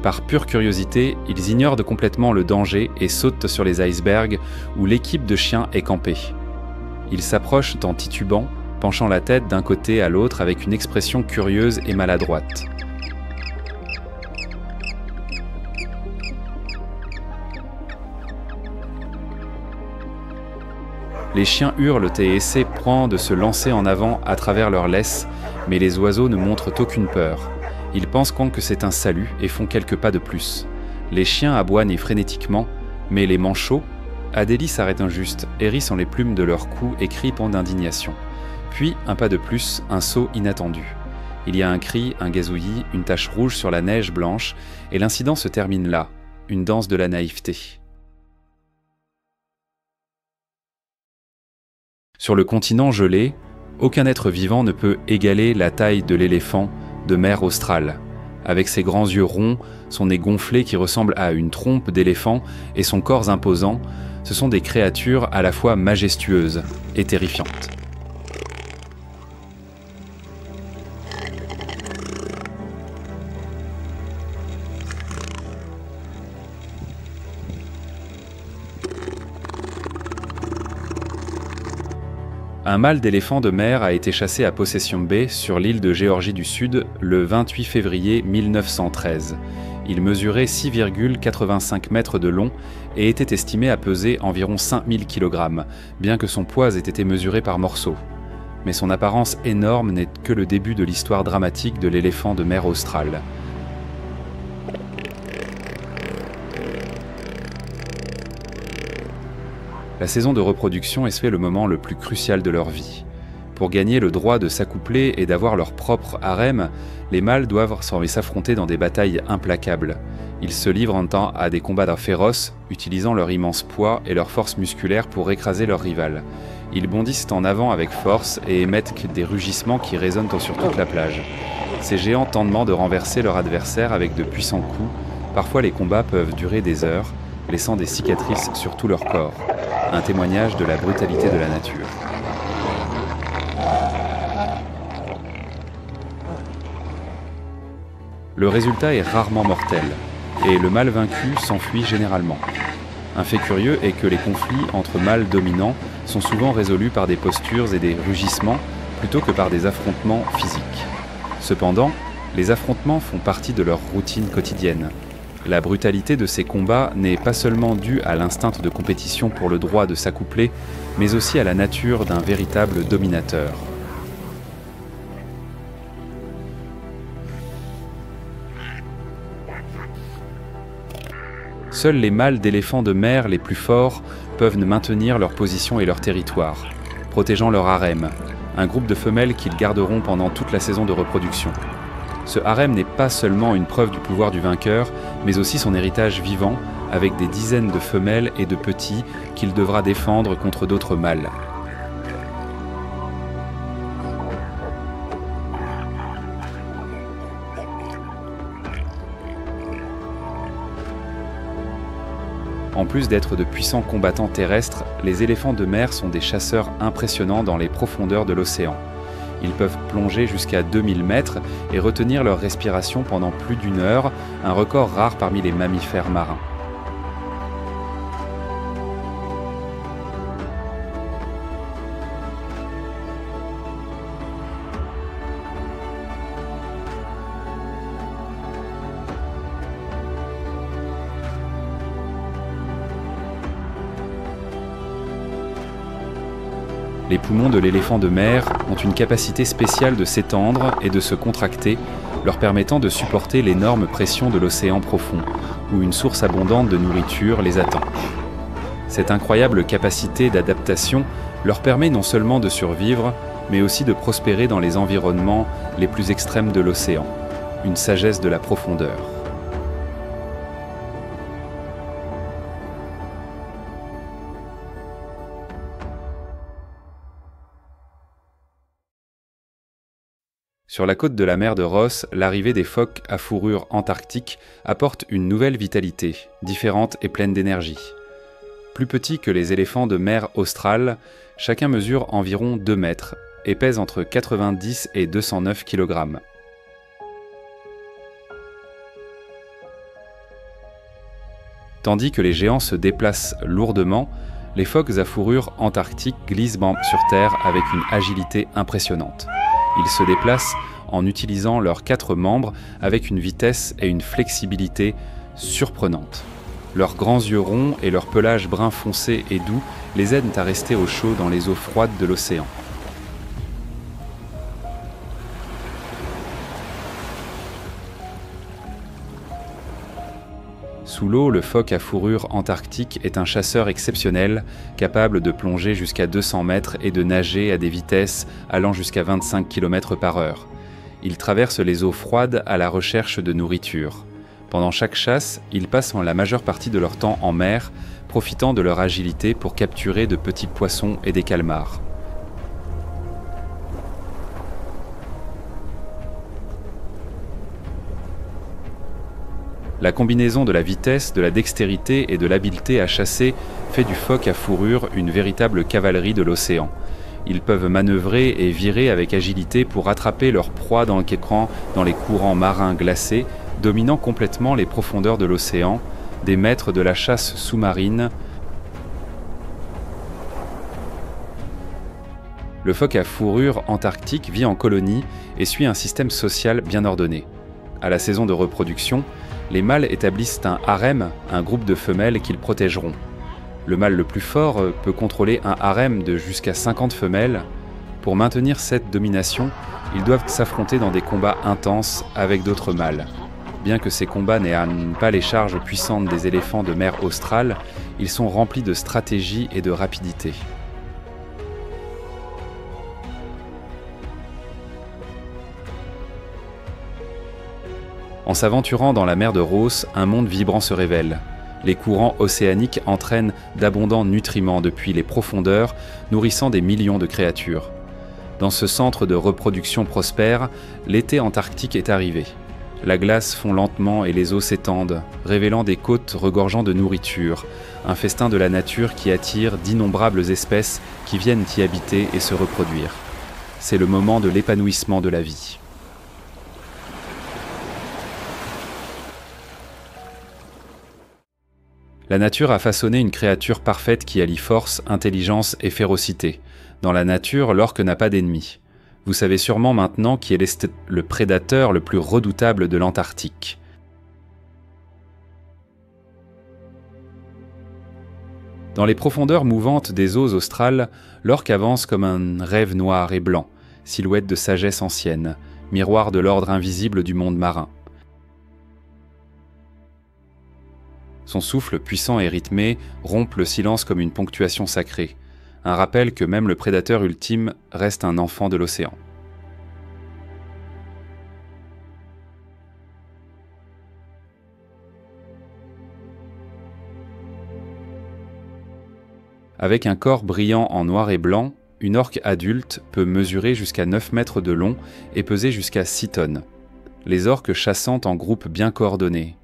Par pure curiosité, ils ignorent complètement le danger et sautent sur les icebergs où l'équipe de chiens est campée. Ils s'approchent en titubant, penchant la tête d'un côté à l'autre avec une expression curieuse et maladroite. Les chiens hurlent et essaient de se lancer en avant à travers leurs laisses, mais les oiseaux ne montrent aucune peur. Ils pensent que c'est un salut et font quelques pas de plus. Les chiens aboient frénétiquement, mais les manchots, Adélie s'arrête injuste, hérissent les plumes de leur cou et crient d'indignation. Puis, un pas de plus, un saut inattendu. Il y a un cri, un gazouillis, une tache rouge sur la neige blanche, et l'incident se termine là, une danse de la naïveté. Sur le continent gelé, aucun être vivant ne peut égaler la taille de l'éléphant de mer australe. Avec ses grands yeux ronds, son nez gonflé qui ressemble à une trompe d'éléphant et son corps imposant, ce sont des créatures à la fois majestueuses et terrifiantes. Un mâle d'éléphant de mer a été chassé à Possession Bay, sur l'île de Géorgie du Sud, le 28 février 1913. Il mesurait 6,85 mètres de long et était estimé à peser environ 5000 kg, bien que son poids ait été mesuré par morceaux. Mais son apparence énorme n'est que le début de l'histoire dramatique de l'éléphant de mer austral. La saison de reproduction est le moment le plus crucial de leur vie. Pour gagner le droit de s'accoupler et d'avoir leur propre harem, les mâles doivent s'affronter dans des batailles implacables. Ils se livrent en temps à des combats féroces, utilisant leur immense poids et leur force musculaire pour écraser leur rival. Ils bondissent en avant avec force et émettent des rugissements qui résonnent sur toute la plage. Ces géants tentent de renverser leur adversaire avec de puissants coups. Parfois les combats peuvent durer des heures, laissant des cicatrices sur tout leur corps. Un témoignage de la brutalité de la nature. Le résultat est rarement mortel, et le mâle vaincu s'enfuit généralement. Un fait curieux est que les conflits entre mâles dominants sont souvent résolus par des postures et des rugissements plutôt que par des affrontements physiques. Cependant, les affrontements font partie de leur routine quotidienne. La brutalité de ces combats n'est pas seulement due à l'instinct de compétition pour le droit de s'accoupler, mais aussi à la nature d'un véritable dominateur. Seuls les mâles d'éléphants de mer les plus forts peuvent maintenir leur position et leur territoire, protégeant leur harem, un groupe de femelles qu'ils garderont pendant toute la saison de reproduction. Ce harem n'est pas seulement une preuve du pouvoir du vainqueur, mais aussi son héritage vivant, avec des dizaines de femelles et de petits qu'il devra défendre contre d'autres mâles. En plus d'être de puissants combattants terrestres, les éléphants de mer sont des chasseurs impressionnants dans les profondeurs de l'océan. Ils peuvent plonger jusqu'à 2000 mètres et retenir leur respiration pendant plus d'une heure, un record rare parmi les mammifères marins. Les poumons de l'éléphant de mer ont une capacité spéciale de s'étendre et de se contracter, leur permettant de supporter l'énorme pression de l'océan profond, où une source abondante de nourriture les attend. Cette incroyable capacité d'adaptation leur permet non seulement de survivre, mais aussi de prospérer dans les environnements les plus extrêmes de l'océan, une sagesse de la profondeur. Sur la côte de la mer de Ross, l'arrivée des phoques à fourrure antarctique apporte une nouvelle vitalité, différente et pleine d'énergie. Plus petits que les éléphants de mer australes, chacun mesure environ 2 mètres, et pèsent entre 90 et 209 kg. Tandis que les géants se déplacent lourdement, les phoques à fourrure antarctique glissent sur Terre avec une agilité impressionnante. Ils se déplacent en utilisant leurs 4 membres avec une vitesse et une flexibilité surprenantes. Leurs grands yeux ronds et leur pelage brun foncé et doux les aident à rester au chaud dans les eaux froides de l'océan. Sous l'eau, le phoque à fourrure antarctique est un chasseur exceptionnel, capable de plonger jusqu'à 200 mètres et de nager à des vitesses allant jusqu'à 25 km/h. Ils traversent les eaux froides à la recherche de nourriture. Pendant chaque chasse, ils passent la majeure partie de leur temps en mer, profitant de leur agilité pour capturer de petits poissons et des calmars. La combinaison de la vitesse, de la dextérité et de l'habileté à chasser fait du phoque à fourrure une véritable cavalerie de l'océan. Ils peuvent manœuvrer et virer avec agilité pour attraper leur proie dans les courants marins glacés, dominant complètement les profondeurs de l'océan, des maîtres de la chasse sous-marine. Le phoque à fourrure antarctique vit en colonie et suit un système social bien ordonné. À la saison de reproduction, les mâles établissent un harem, un groupe de femelles qu'ils protégeront. Le mâle le plus fort peut contrôler un harem de jusqu'à 50 femelles. Pour maintenir cette domination, ils doivent s'affronter dans des combats intenses avec d'autres mâles. Bien que ces combats n'aient pas les charges puissantes des éléphants de mer australe, ils sont remplis de stratégie et de rapidité. En s'aventurant dans la mer de Ross, un monde vibrant se révèle. Les courants océaniques entraînent d'abondants nutriments depuis les profondeurs, nourrissant des millions de créatures. Dans ce centre de reproduction prospère, l'été antarctique est arrivé. La glace fond lentement et les eaux s'étendent, révélant des côtes regorgeant de nourriture, un festin de la nature qui attire d'innombrables espèces qui viennent y habiter et se reproduire. C'est le moment de l'épanouissement de la vie. La nature a façonné une créature parfaite qui allie force, intelligence et férocité. Dans la nature, l'orque n'a pas d'ennemi. Vous savez sûrement maintenant qui est le prédateur le plus redoutable de l'Antarctique. Dans les profondeurs mouvantes des eaux australes, l'orque avance comme un rêve noir et blanc, silhouette de sagesse ancienne, miroir de l'ordre invisible du monde marin. Son souffle puissant et rythmé rompt le silence comme une ponctuation sacrée, un rappel que même le prédateur ultime reste un enfant de l'océan. Avec un corps brillant en noir et blanc, une orque adulte peut mesurer jusqu'à 9 mètres de long et peser jusqu'à 6 tonnes. Les orques chassant en groupes bien coordonnés.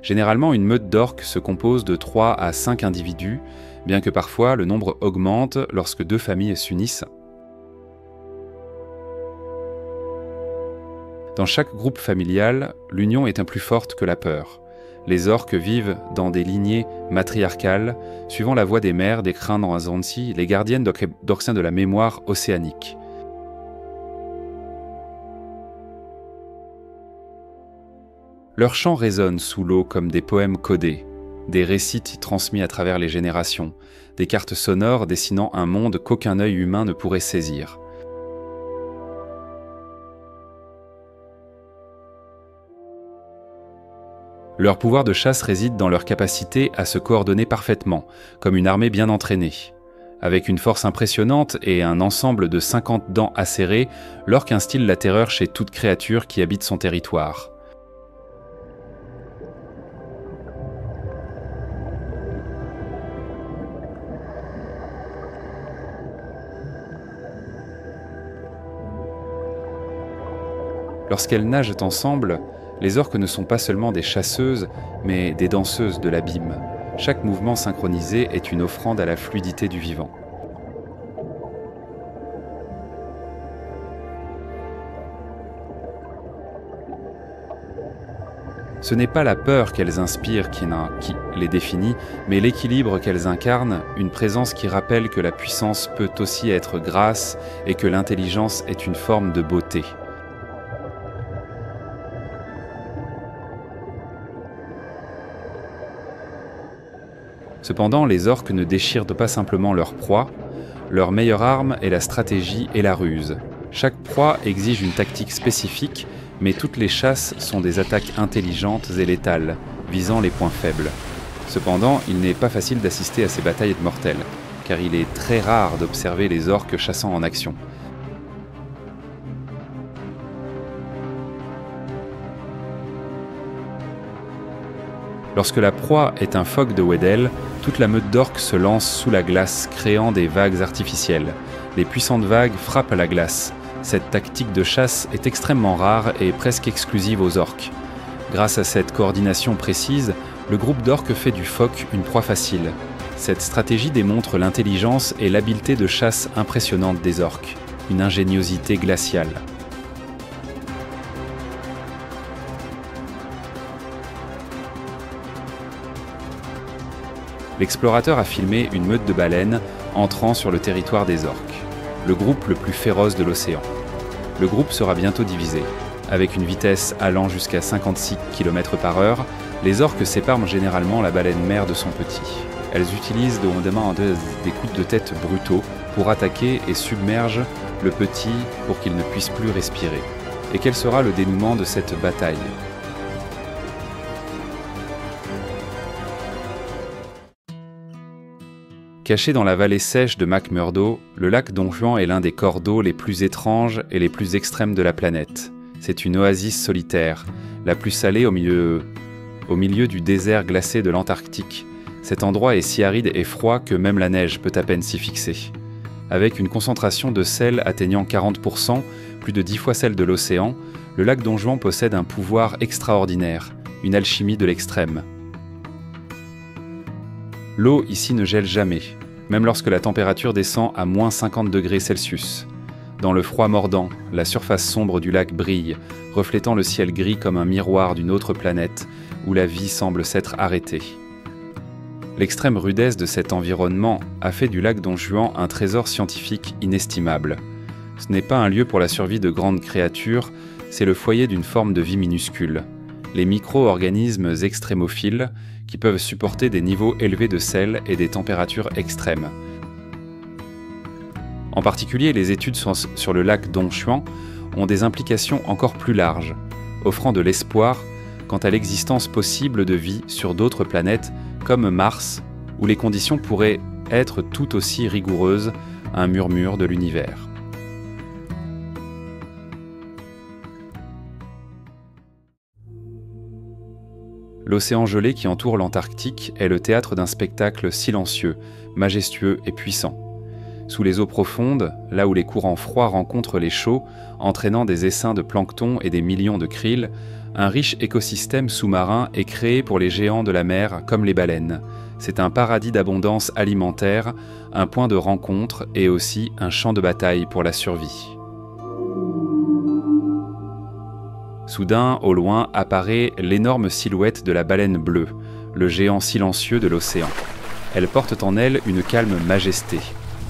Généralement, une meute d'orques se compose de 3 à 5 individus, bien que parfois le nombre augmente lorsque 2 familles s'unissent. Dans chaque groupe familial, l'union est plus forte que la peur. Les orques vivent dans des lignées matriarcales, suivant la voie des mères des Krandrazansi, les gardiennes d'Oxin de la mémoire océanique. Leurs chants résonnent sous l'eau comme des poèmes codés, des récits transmis à travers les générations, des cartes sonores dessinant un monde qu'aucun œil humain ne pourrait saisir. Leur pouvoir de chasse réside dans leur capacité à se coordonner parfaitement, comme une armée bien entraînée. Avec une force impressionnante et un ensemble de 50 dents acérées, l'orque instille la terreur chez toute créature qui habite son territoire. Lorsqu'elles nagent ensemble, les orques ne sont pas seulement des chasseuses, mais des danseuses de l'abîme. Chaque mouvement synchronisé est une offrande à la fluidité du vivant. Ce n'est pas la peur qu'elles inspirent qui les définit, mais l'équilibre qu'elles incarnent, une présence qui rappelle que la puissance peut aussi être grâce et que l'intelligence est une forme de beauté. Cependant, les orques ne déchirent pas simplement leur proie, leur meilleure arme est la stratégie et la ruse. Chaque proie exige une tactique spécifique, mais toutes les chasses sont des attaques intelligentes et létales, visant les points faibles. Cependant, il n'est pas facile d'assister à ces batailles mortelles, car il est très rare d'observer les orques chassant en action. Lorsque la proie est un phoque de Weddell, toute la meute d'orques se lance sous la glace, créant des vagues artificielles. Les puissantes vagues frappent la glace. Cette tactique de chasse est extrêmement rare et presque exclusive aux orques. Grâce à cette coordination précise, le groupe d'orques fait du phoque une proie facile. Cette stratégie démontre l'intelligence et l'habileté de chasse impressionnante des orques, une ingéniosité glaciale. L'explorateur a filmé une meute de baleines entrant sur le territoire des orques, le groupe le plus féroce de l'océan. Le groupe sera bientôt divisé. Avec une vitesse allant jusqu'à 56 km/h, les orques séparent généralement la baleine mère de son petit. Elles utilisent des coups de tête brutaux pour attaquer et submergent le petit pour qu'il ne puisse plus respirer. Et quel sera le dénouement de cette bataille ? Caché dans la vallée sèche de McMurdo, le lac Don Juan est l'un des corps d'eau les plus étranges et les plus extrêmes de la planète. C'est une oasis solitaire, la plus salée au milieu du désert glacé de l'Antarctique. Cet endroit est si aride et froid que même la neige peut à peine s'y fixer. Avec une concentration de sel atteignant 40%, plus de 10 fois celle de l'océan, le lac Don Juan possède un pouvoir extraordinaire, une alchimie de l'extrême. L'eau ici ne gèle jamais, même lorsque la température descend à moins 50 degrés Celsius. Dans le froid mordant, la surface sombre du lac brille, reflétant le ciel gris comme un miroir d'une autre planète où la vie semble s'être arrêtée. L'extrême rudesse de cet environnement a fait du lac Don Juan un trésor scientifique inestimable. Ce n'est pas un lieu pour la survie de grandes créatures, c'est le foyer d'une forme de vie minuscule. Les micro-organismes extrémophiles qui peuvent supporter des niveaux élevés de sel et des températures extrêmes. En particulier, les études sur le lac Don Juan ont des implications encore plus larges, offrant de l'espoir quant à l'existence possible de vie sur d'autres planètes comme Mars, où les conditions pourraient être tout aussi rigoureuses, un murmure de l'univers. L'océan gelé qui entoure l'Antarctique est le théâtre d'un spectacle silencieux, majestueux et puissant. Sous les eaux profondes, là où les courants froids rencontrent les chauds, entraînant des essaims de plancton et des millions de krill, un riche écosystème sous-marin est créé pour les géants de la mer comme les baleines. C'est un paradis d'abondance alimentaire, un point de rencontre et aussi un champ de bataille pour la survie. Soudain, au loin, apparaît l'énorme silhouette de la baleine bleue, le géant silencieux de l'océan. Elles portent en elles une calme majesté,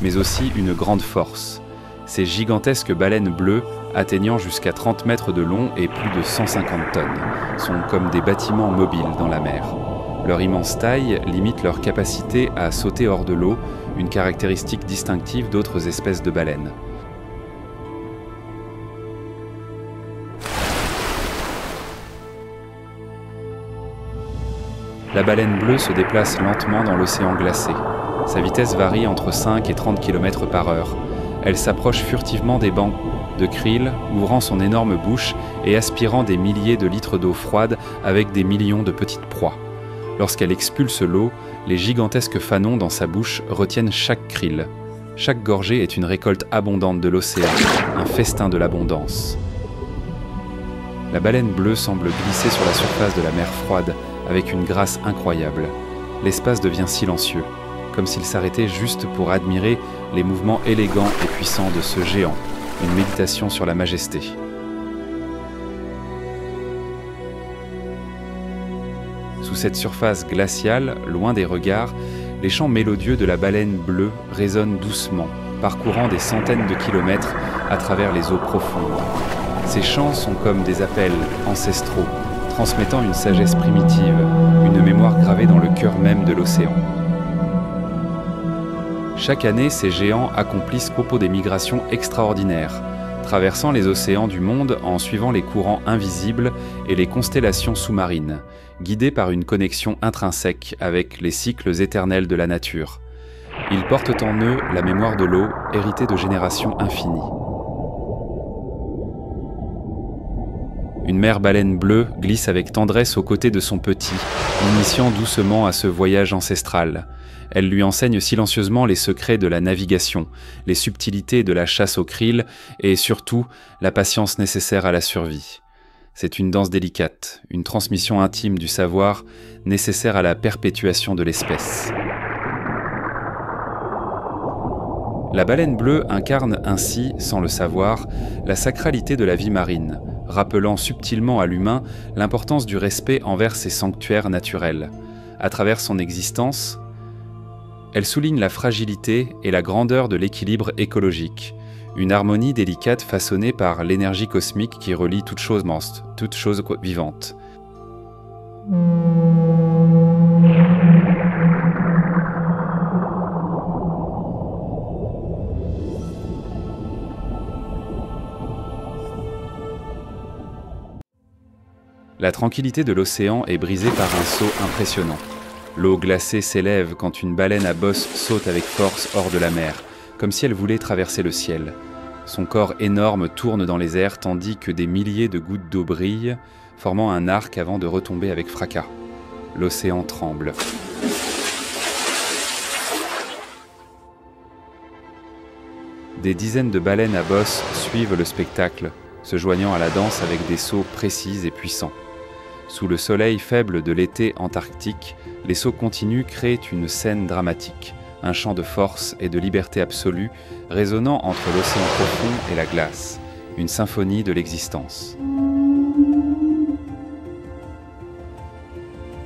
mais aussi une grande force. Ces gigantesques baleines bleues, atteignant jusqu'à 30 mètres de long et plus de 150 tonnes, sont comme des bâtiments mobiles dans la mer. Leur immense taille limite leur capacité à sauter hors de l'eau, une caractéristique distinctive d'autres espèces de baleines. La baleine bleue se déplace lentement dans l'océan glacé. Sa vitesse varie entre 5 et 30 km/h. Elle s'approche furtivement des bancs de krill, ouvrant son énorme bouche et aspirant des milliers de litres d'eau froide avec des millions de petites proies. Lorsqu'elle expulse l'eau, les gigantesques fanons dans sa bouche retiennent chaque krill. Chaque gorgée est une récolte abondante de l'océan, un festin de l'abondance. La baleine bleue semble glisser sur la surface de la mer froide avec une grâce incroyable. L'espace devient silencieux, comme s'il s'arrêtait juste pour admirer les mouvements élégants et puissants de ce géant, une méditation sur la majesté. Sous cette surface glaciale, loin des regards, les chants mélodieux de la baleine bleue résonnent doucement, parcourant des centaines de kilomètres à travers les eaux profondes. Ces chants sont comme des appels ancestraux, transmettant une sagesse primitive, une mémoire gravée dans le cœur même de l'océan. Chaque année, ces géants accomplissent des migrations extraordinaires, traversant les océans du monde en suivant les courants invisibles et les constellations sous-marines, guidés par une connexion intrinsèque avec les cycles éternels de la nature. Ils portent en eux la mémoire de l'eau, héritée de générations infinies. Une mère baleine bleue glisse avec tendresse aux côtés de son petit, l'initiant doucement à ce voyage ancestral. Elle lui enseigne silencieusement les secrets de la navigation, les subtilités de la chasse au krill et surtout la patience nécessaire à la survie. C'est une danse délicate, une transmission intime du savoir nécessaire à la perpétuation de l'espèce. La baleine bleue incarne ainsi, sans le savoir, la sacralité de la vie marine, rappelant subtilement à l'humain l'importance du respect envers ces sanctuaires naturels. À travers son existence, elle souligne la fragilité et la grandeur de l'équilibre écologique, une harmonie délicate façonnée par l'énergie cosmique qui relie toute chose vivante. La tranquillité de l'océan est brisée par un saut impressionnant. L'eau glacée s'élève quand une baleine à bosse saute avec force hors de la mer, comme si elle voulait traverser le ciel. Son corps énorme tourne dans les airs tandis que des milliers de gouttes d'eau brillent, formant un arc avant de retomber avec fracas. L'océan tremble. Des dizaines de baleines à bosse suivent le spectacle, se joignant à la danse avec des sauts précis et puissants. Sous le soleil faible de l'été antarctique, les sauts continus créent une scène dramatique, un chant de force et de liberté absolue résonnant entre l'océan profond et la glace, une symphonie de l'existence.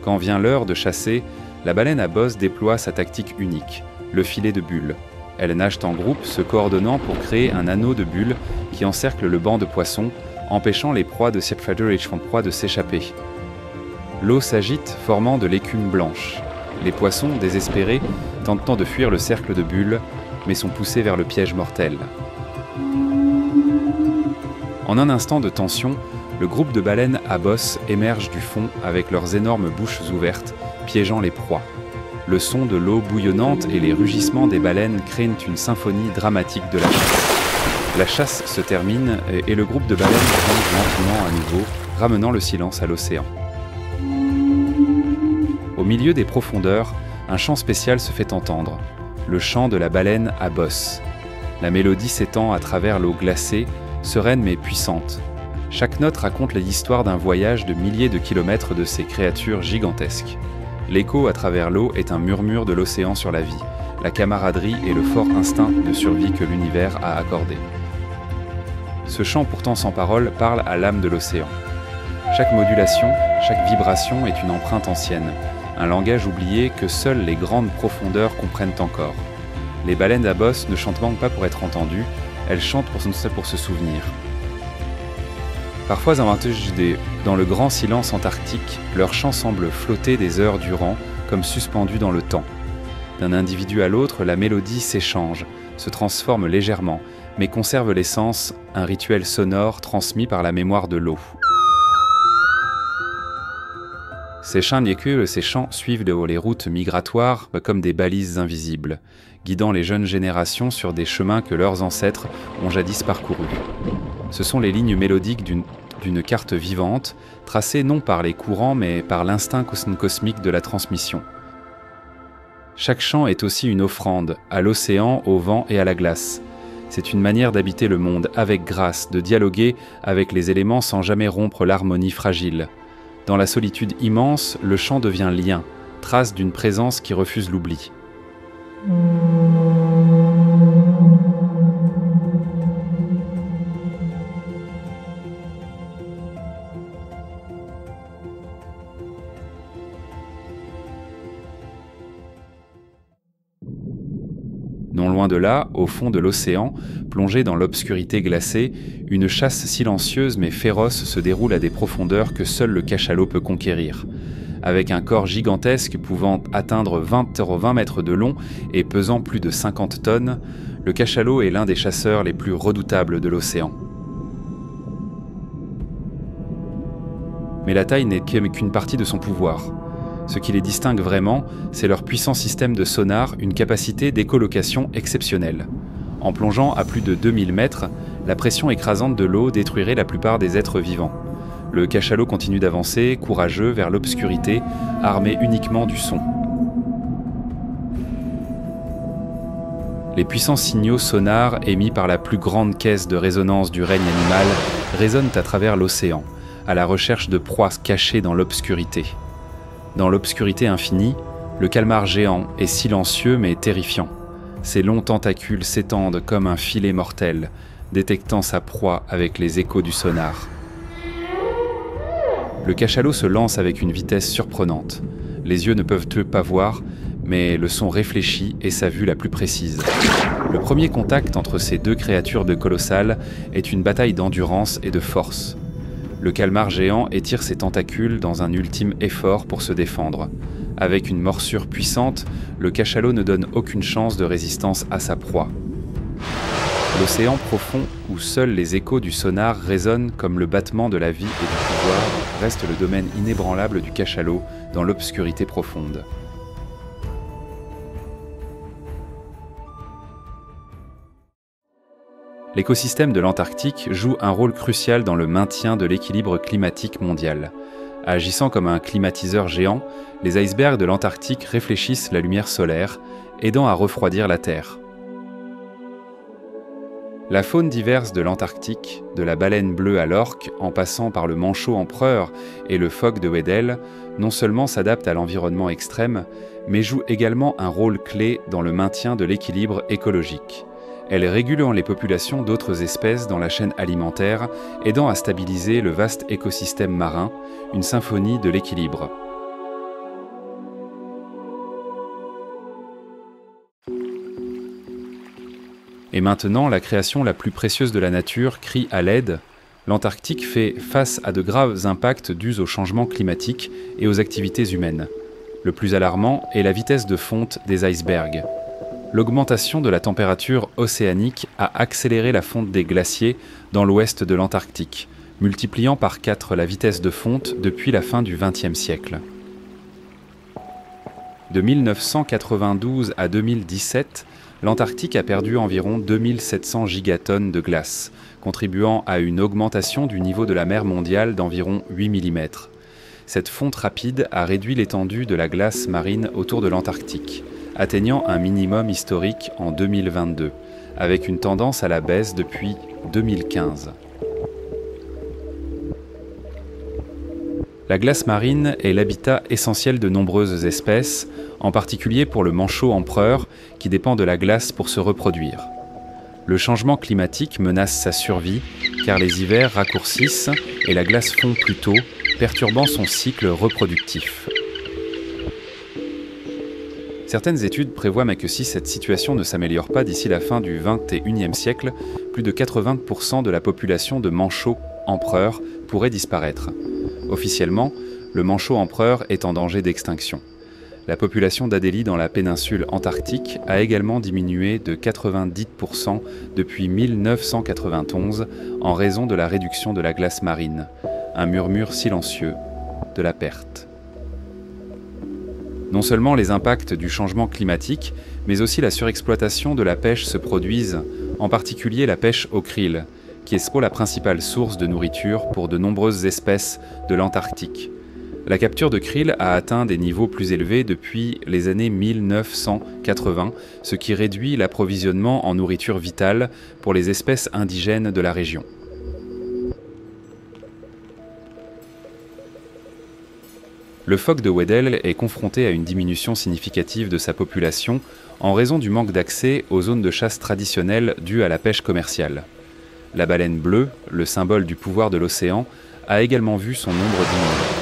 Quand vient l'heure de chasser, la baleine à bosse déploie sa tactique unique, le filet de bulles. Elles nagent en groupe, se coordonnant pour créer un anneau de bulles qui encercle le banc de poissons, empêchant les proies de proie de s'échapper. L'eau s'agite, formant de l'écume blanche. Les poissons, désespérés, tentent de fuir le cercle de bulles, mais sont poussés vers le piège mortel. En un instant de tension, le groupe de baleines à bosse émerge du fond avec leurs énormes bouches ouvertes, piégeant les proies. Le son de l'eau bouillonnante et les rugissements des baleines créent une symphonie dramatique de la chasse. La chasse se termine et le groupe de baleines plonge lentement à nouveau, ramenant le silence à l'océan. Au milieu des profondeurs, un chant spécial se fait entendre, le chant de la baleine à bosse. La mélodie s'étend à travers l'eau glacée, sereine mais puissante. Chaque note raconte l'histoire d'un voyage de milliers de kilomètres de ces créatures gigantesques. L'écho à travers l'eau est un murmure de l'océan sur la vie, la camaraderie et le fort instinct de survie que l'univers a accordé. Ce chant pourtant sans parole parle à l'âme de l'océan. Chaque modulation, chaque vibration est une empreinte ancienne, un langage oublié que seules les grandes profondeurs comprennent encore. Les baleines à bosse ne chantent donc pas pour être entendues, elles chantent pour se souvenir. Parfois dans le grand silence antarctique, leur chant semble flotter des heures durant, comme suspendu dans le temps. D'un individu à l'autre, la mélodie s'échange, se transforme légèrement, mais conserve l'essence, un rituel sonore transmis par la mémoire de l'eau. Ces chants suivent les routes migratoires comme des balises invisibles, guidant les jeunes générations sur des chemins que leurs ancêtres ont jadis parcourus. Ce sont les lignes mélodiques d'une carte vivante, tracée non par les courants mais par l'instinct cosmique de la transmission. Chaque chant est aussi une offrande, à l'océan, au vent et à la glace. C'est une manière d'habiter le monde avec grâce, de dialoguer avec les éléments sans jamais rompre l'harmonie fragile. Dans la solitude immense, le chant devient lien, trace d'une présence qui refuse l'oubli. Non loin de là, au fond de l'océan, plongé dans l'obscurité glacée, une chasse silencieuse mais féroce se déroule à des profondeurs que seul le cachalot peut conquérir. Avec un corps gigantesque pouvant atteindre 20 mètres de long et pesant plus de 50 tonnes, le cachalot est l'un des chasseurs les plus redoutables de l'océan. Mais la taille n'est qu'une partie de son pouvoir. Ce qui les distingue vraiment, c'est leur puissant système de sonar, une capacité d'écholocation exceptionnelle. En plongeant à plus de 2000 mètres, la pression écrasante de l'eau détruirait la plupart des êtres vivants. Le cachalot continue d'avancer, courageux, vers l'obscurité, armé uniquement du son. Les puissants signaux sonars émis par la plus grande caisse de résonance du règne animal résonnent à travers l'océan, à la recherche de proies cachées dans l'obscurité. Dans l'obscurité infinie, le calmar géant est silencieux mais terrifiant. Ses longs tentacules s'étendent comme un filet mortel, détectant sa proie avec les échos du sonar. Le cachalot se lance avec une vitesse surprenante. Les yeux ne peuvent pas voir, mais le son réfléchit et sa vue la plus précise. Le premier contact entre ces deux créatures de colossales est une bataille d'endurance et de force. Le calmar géant étire ses tentacules dans un ultime effort pour se défendre. Avec une morsure puissante, le cachalot ne donne aucune chance de résistance à sa proie. L'océan profond, où seuls les échos du sonar résonnent comme le battement de la vie et du pouvoir, reste le domaine inébranlable du cachalot dans l'obscurité profonde. L'écosystème de l'Antarctique joue un rôle crucial dans le maintien de l'équilibre climatique mondial. Agissant comme un climatiseur géant, les icebergs de l'Antarctique réfléchissent la lumière solaire, aidant à refroidir la Terre. La faune diverse de l'Antarctique, de la baleine bleue à l'orque, en passant par le manchot empereur et le phoque de Weddell, non seulement s'adapte à l'environnement extrême, mais joue également un rôle clé dans le maintien de l'équilibre écologique. Elle régule les populations d'autres espèces dans la chaîne alimentaire, aidant à stabiliser le vaste écosystème marin, une symphonie de l'équilibre. Et maintenant, la création la plus précieuse de la nature crie à l'aide. L'Antarctique fait face à de graves impacts dus au changement climatique et aux activités humaines. Le plus alarmant est la vitesse de fonte des icebergs. L'augmentation de la température océanique a accéléré la fonte des glaciers dans l'ouest de l'Antarctique, multipliant par 4 la vitesse de fonte depuis la fin du XXe siècle. De 1992 à 2017, l'Antarctique a perdu environ 2700 gigatonnes de glace, contribuant à une augmentation du niveau de la mer mondiale d'environ 8 mm. Cette fonte rapide a réduit l'étendue de la glace marine autour de l'Antarctique, atteignant un minimum historique en 2022, avec une tendance à la baisse depuis 2015. La glace marine est l'habitat essentiel de nombreuses espèces, en particulier pour le manchot empereur, qui dépend de la glace pour se reproduire. Le changement climatique menace sa survie, car les hivers raccourcissent et la glace fond plus tôt, perturbant son cycle reproductif. Certaines études prévoient que si cette situation ne s'améliore pas d'ici la fin du XXIe siècle, plus de 80% de la population de manchots empereurs pourrait disparaître. Officiellement, le manchot empereur est en danger d'extinction. La population d'adélie dans la péninsule antarctique a également diminué de 90% depuis 1991 en raison de la réduction de la glace marine, un murmure silencieux de la perte. Non seulement les impacts du changement climatique, mais aussi la surexploitation de la pêche se produisent, en particulier la pêche au krill, qui est la principale source de nourriture pour de nombreuses espèces de l'Antarctique. La capture de krill a atteint des niveaux plus élevés depuis les années 1980, ce qui réduit l'approvisionnement en nourriture vitale pour les espèces indigènes de la région. Le phoque de Weddell est confronté à une diminution significative de sa population en raison du manque d'accès aux zones de chasse traditionnelles dues à la pêche commerciale. La baleine bleue, le symbole du pouvoir de l'océan, a également vu son nombre diminuer.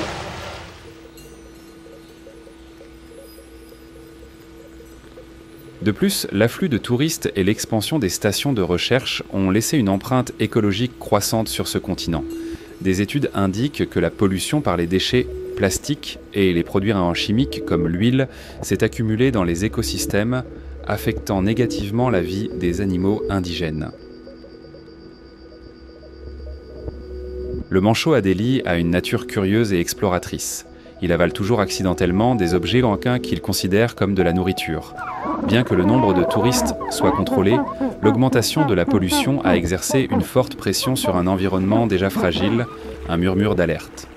De plus, l'afflux de touristes et l'expansion des stations de recherche ont laissé une empreinte écologique croissante sur ce continent. Des études indiquent que la pollution par les déchets plastiques et les produits chimiques comme l'huile s'est accumulée dans les écosystèmes, affectant négativement la vie des animaux indigènes. Le manchot Adélie a une nature curieuse et exploratrice. Il avale toujours accidentellement des objets qu'il considère comme de la nourriture. Bien que le nombre de touristes soit contrôlé, l'augmentation de la pollution a exercé une forte pression sur un environnement déjà fragile, un murmure d'alerte.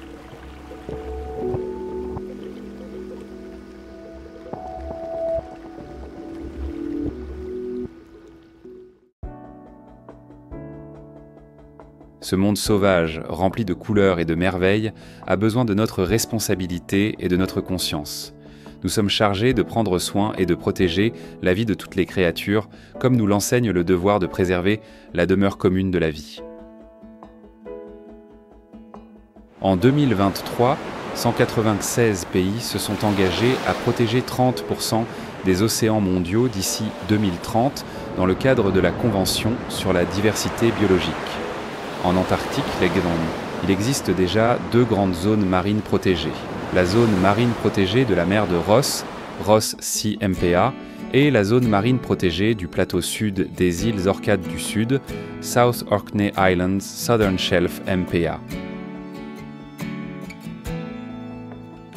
Ce monde sauvage, rempli de couleurs et de merveilles, a besoin de notre responsabilité et de notre conscience. Nous sommes chargés de prendre soin et de protéger la vie de toutes les créatures, comme nous l'enseigne le devoir de préserver la demeure commune de la vie. En 2023, 196 pays se sont engagés à protéger 30% des océans mondiaux d'ici 2030 dans le cadre de la Convention sur la diversité biologique. En Antarctique, il existe déjà 2 grandes zones marines protégées. La zone marine protégée de la mer de Ross, Ross Sea MPA, et la zone marine protégée du plateau sud des îles Orcades du Sud, South Orkney Islands Southern Shelf MPA.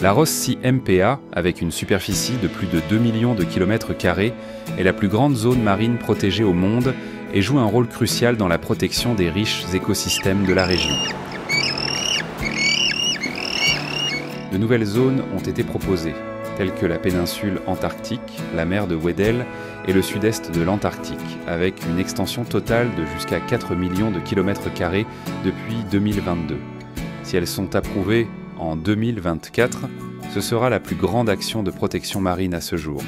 La Ross Sea MPA, avec une superficie de plus de 2 millions de kilomètres carrés, est la plus grande zone marine protégée au monde et joue un rôle crucial dans la protection des riches écosystèmes de la région. De nouvelles zones ont été proposées, telles que la péninsule antarctique, la mer de Weddell et le sud-est de l'Antarctique, avec une extension totale de jusqu'à 4 millions de kilomètres carrés depuis 2022. Si elles sont approuvées en 2024, ce sera la plus grande action de protection marine à ce jour.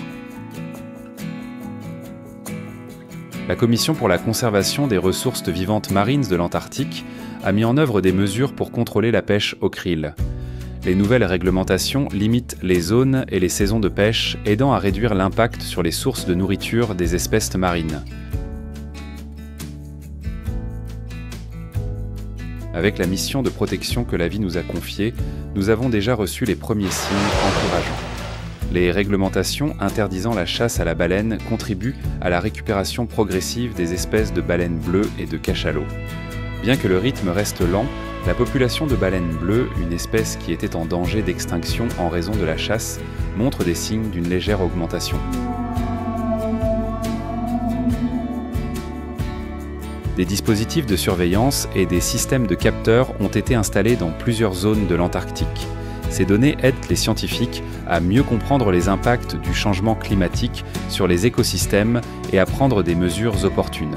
La Commission pour la conservation des ressources vivantes marines de l'Antarctique a mis en œuvre des mesures pour contrôler la pêche au krill. Les nouvelles réglementations limitent les zones et les saisons de pêche, aidant à réduire l'impact sur les sources de nourriture des espèces marines. Avec la mission de protection que la vie nous a confiée, nous avons déjà reçu les premiers signes encourageants. Les réglementations interdisant la chasse à la baleine contribuent à la récupération progressive des espèces de baleines bleues et de cachalots. Bien que le rythme reste lent, la population de baleines bleues, une espèce qui était en danger d'extinction en raison de la chasse, montre des signes d'une légère augmentation. Des dispositifs de surveillance et des systèmes de capteurs ont été installés dans plusieurs zones de l'Antarctique. Ces données aident les scientifiques à mieux comprendre les impacts du changement climatique sur les écosystèmes et à prendre des mesures opportunes.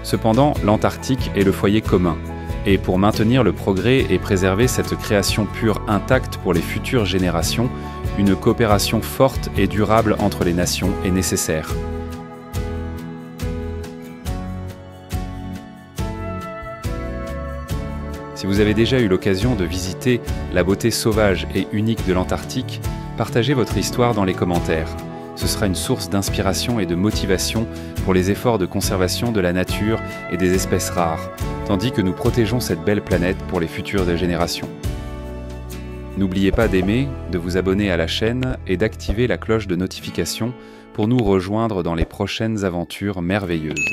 Cependant, l'Antarctique est le foyer commun, et pour maintenir le progrès et préserver cette création pure intacte pour les futures générations, une coopération forte et durable entre les nations est nécessaire. Si vous avez déjà eu l'occasion de visiter la beauté sauvage et unique de l'Antarctique, partagez votre histoire dans les commentaires. Ce sera une source d'inspiration et de motivation pour les efforts de conservation de la nature et des espèces rares, tandis que nous protégeons cette belle planète pour les futures générations. N'oubliez pas d'aimer, de vous abonner à la chaîne et d'activer la cloche de notification pour nous rejoindre dans les prochaines aventures merveilleuses.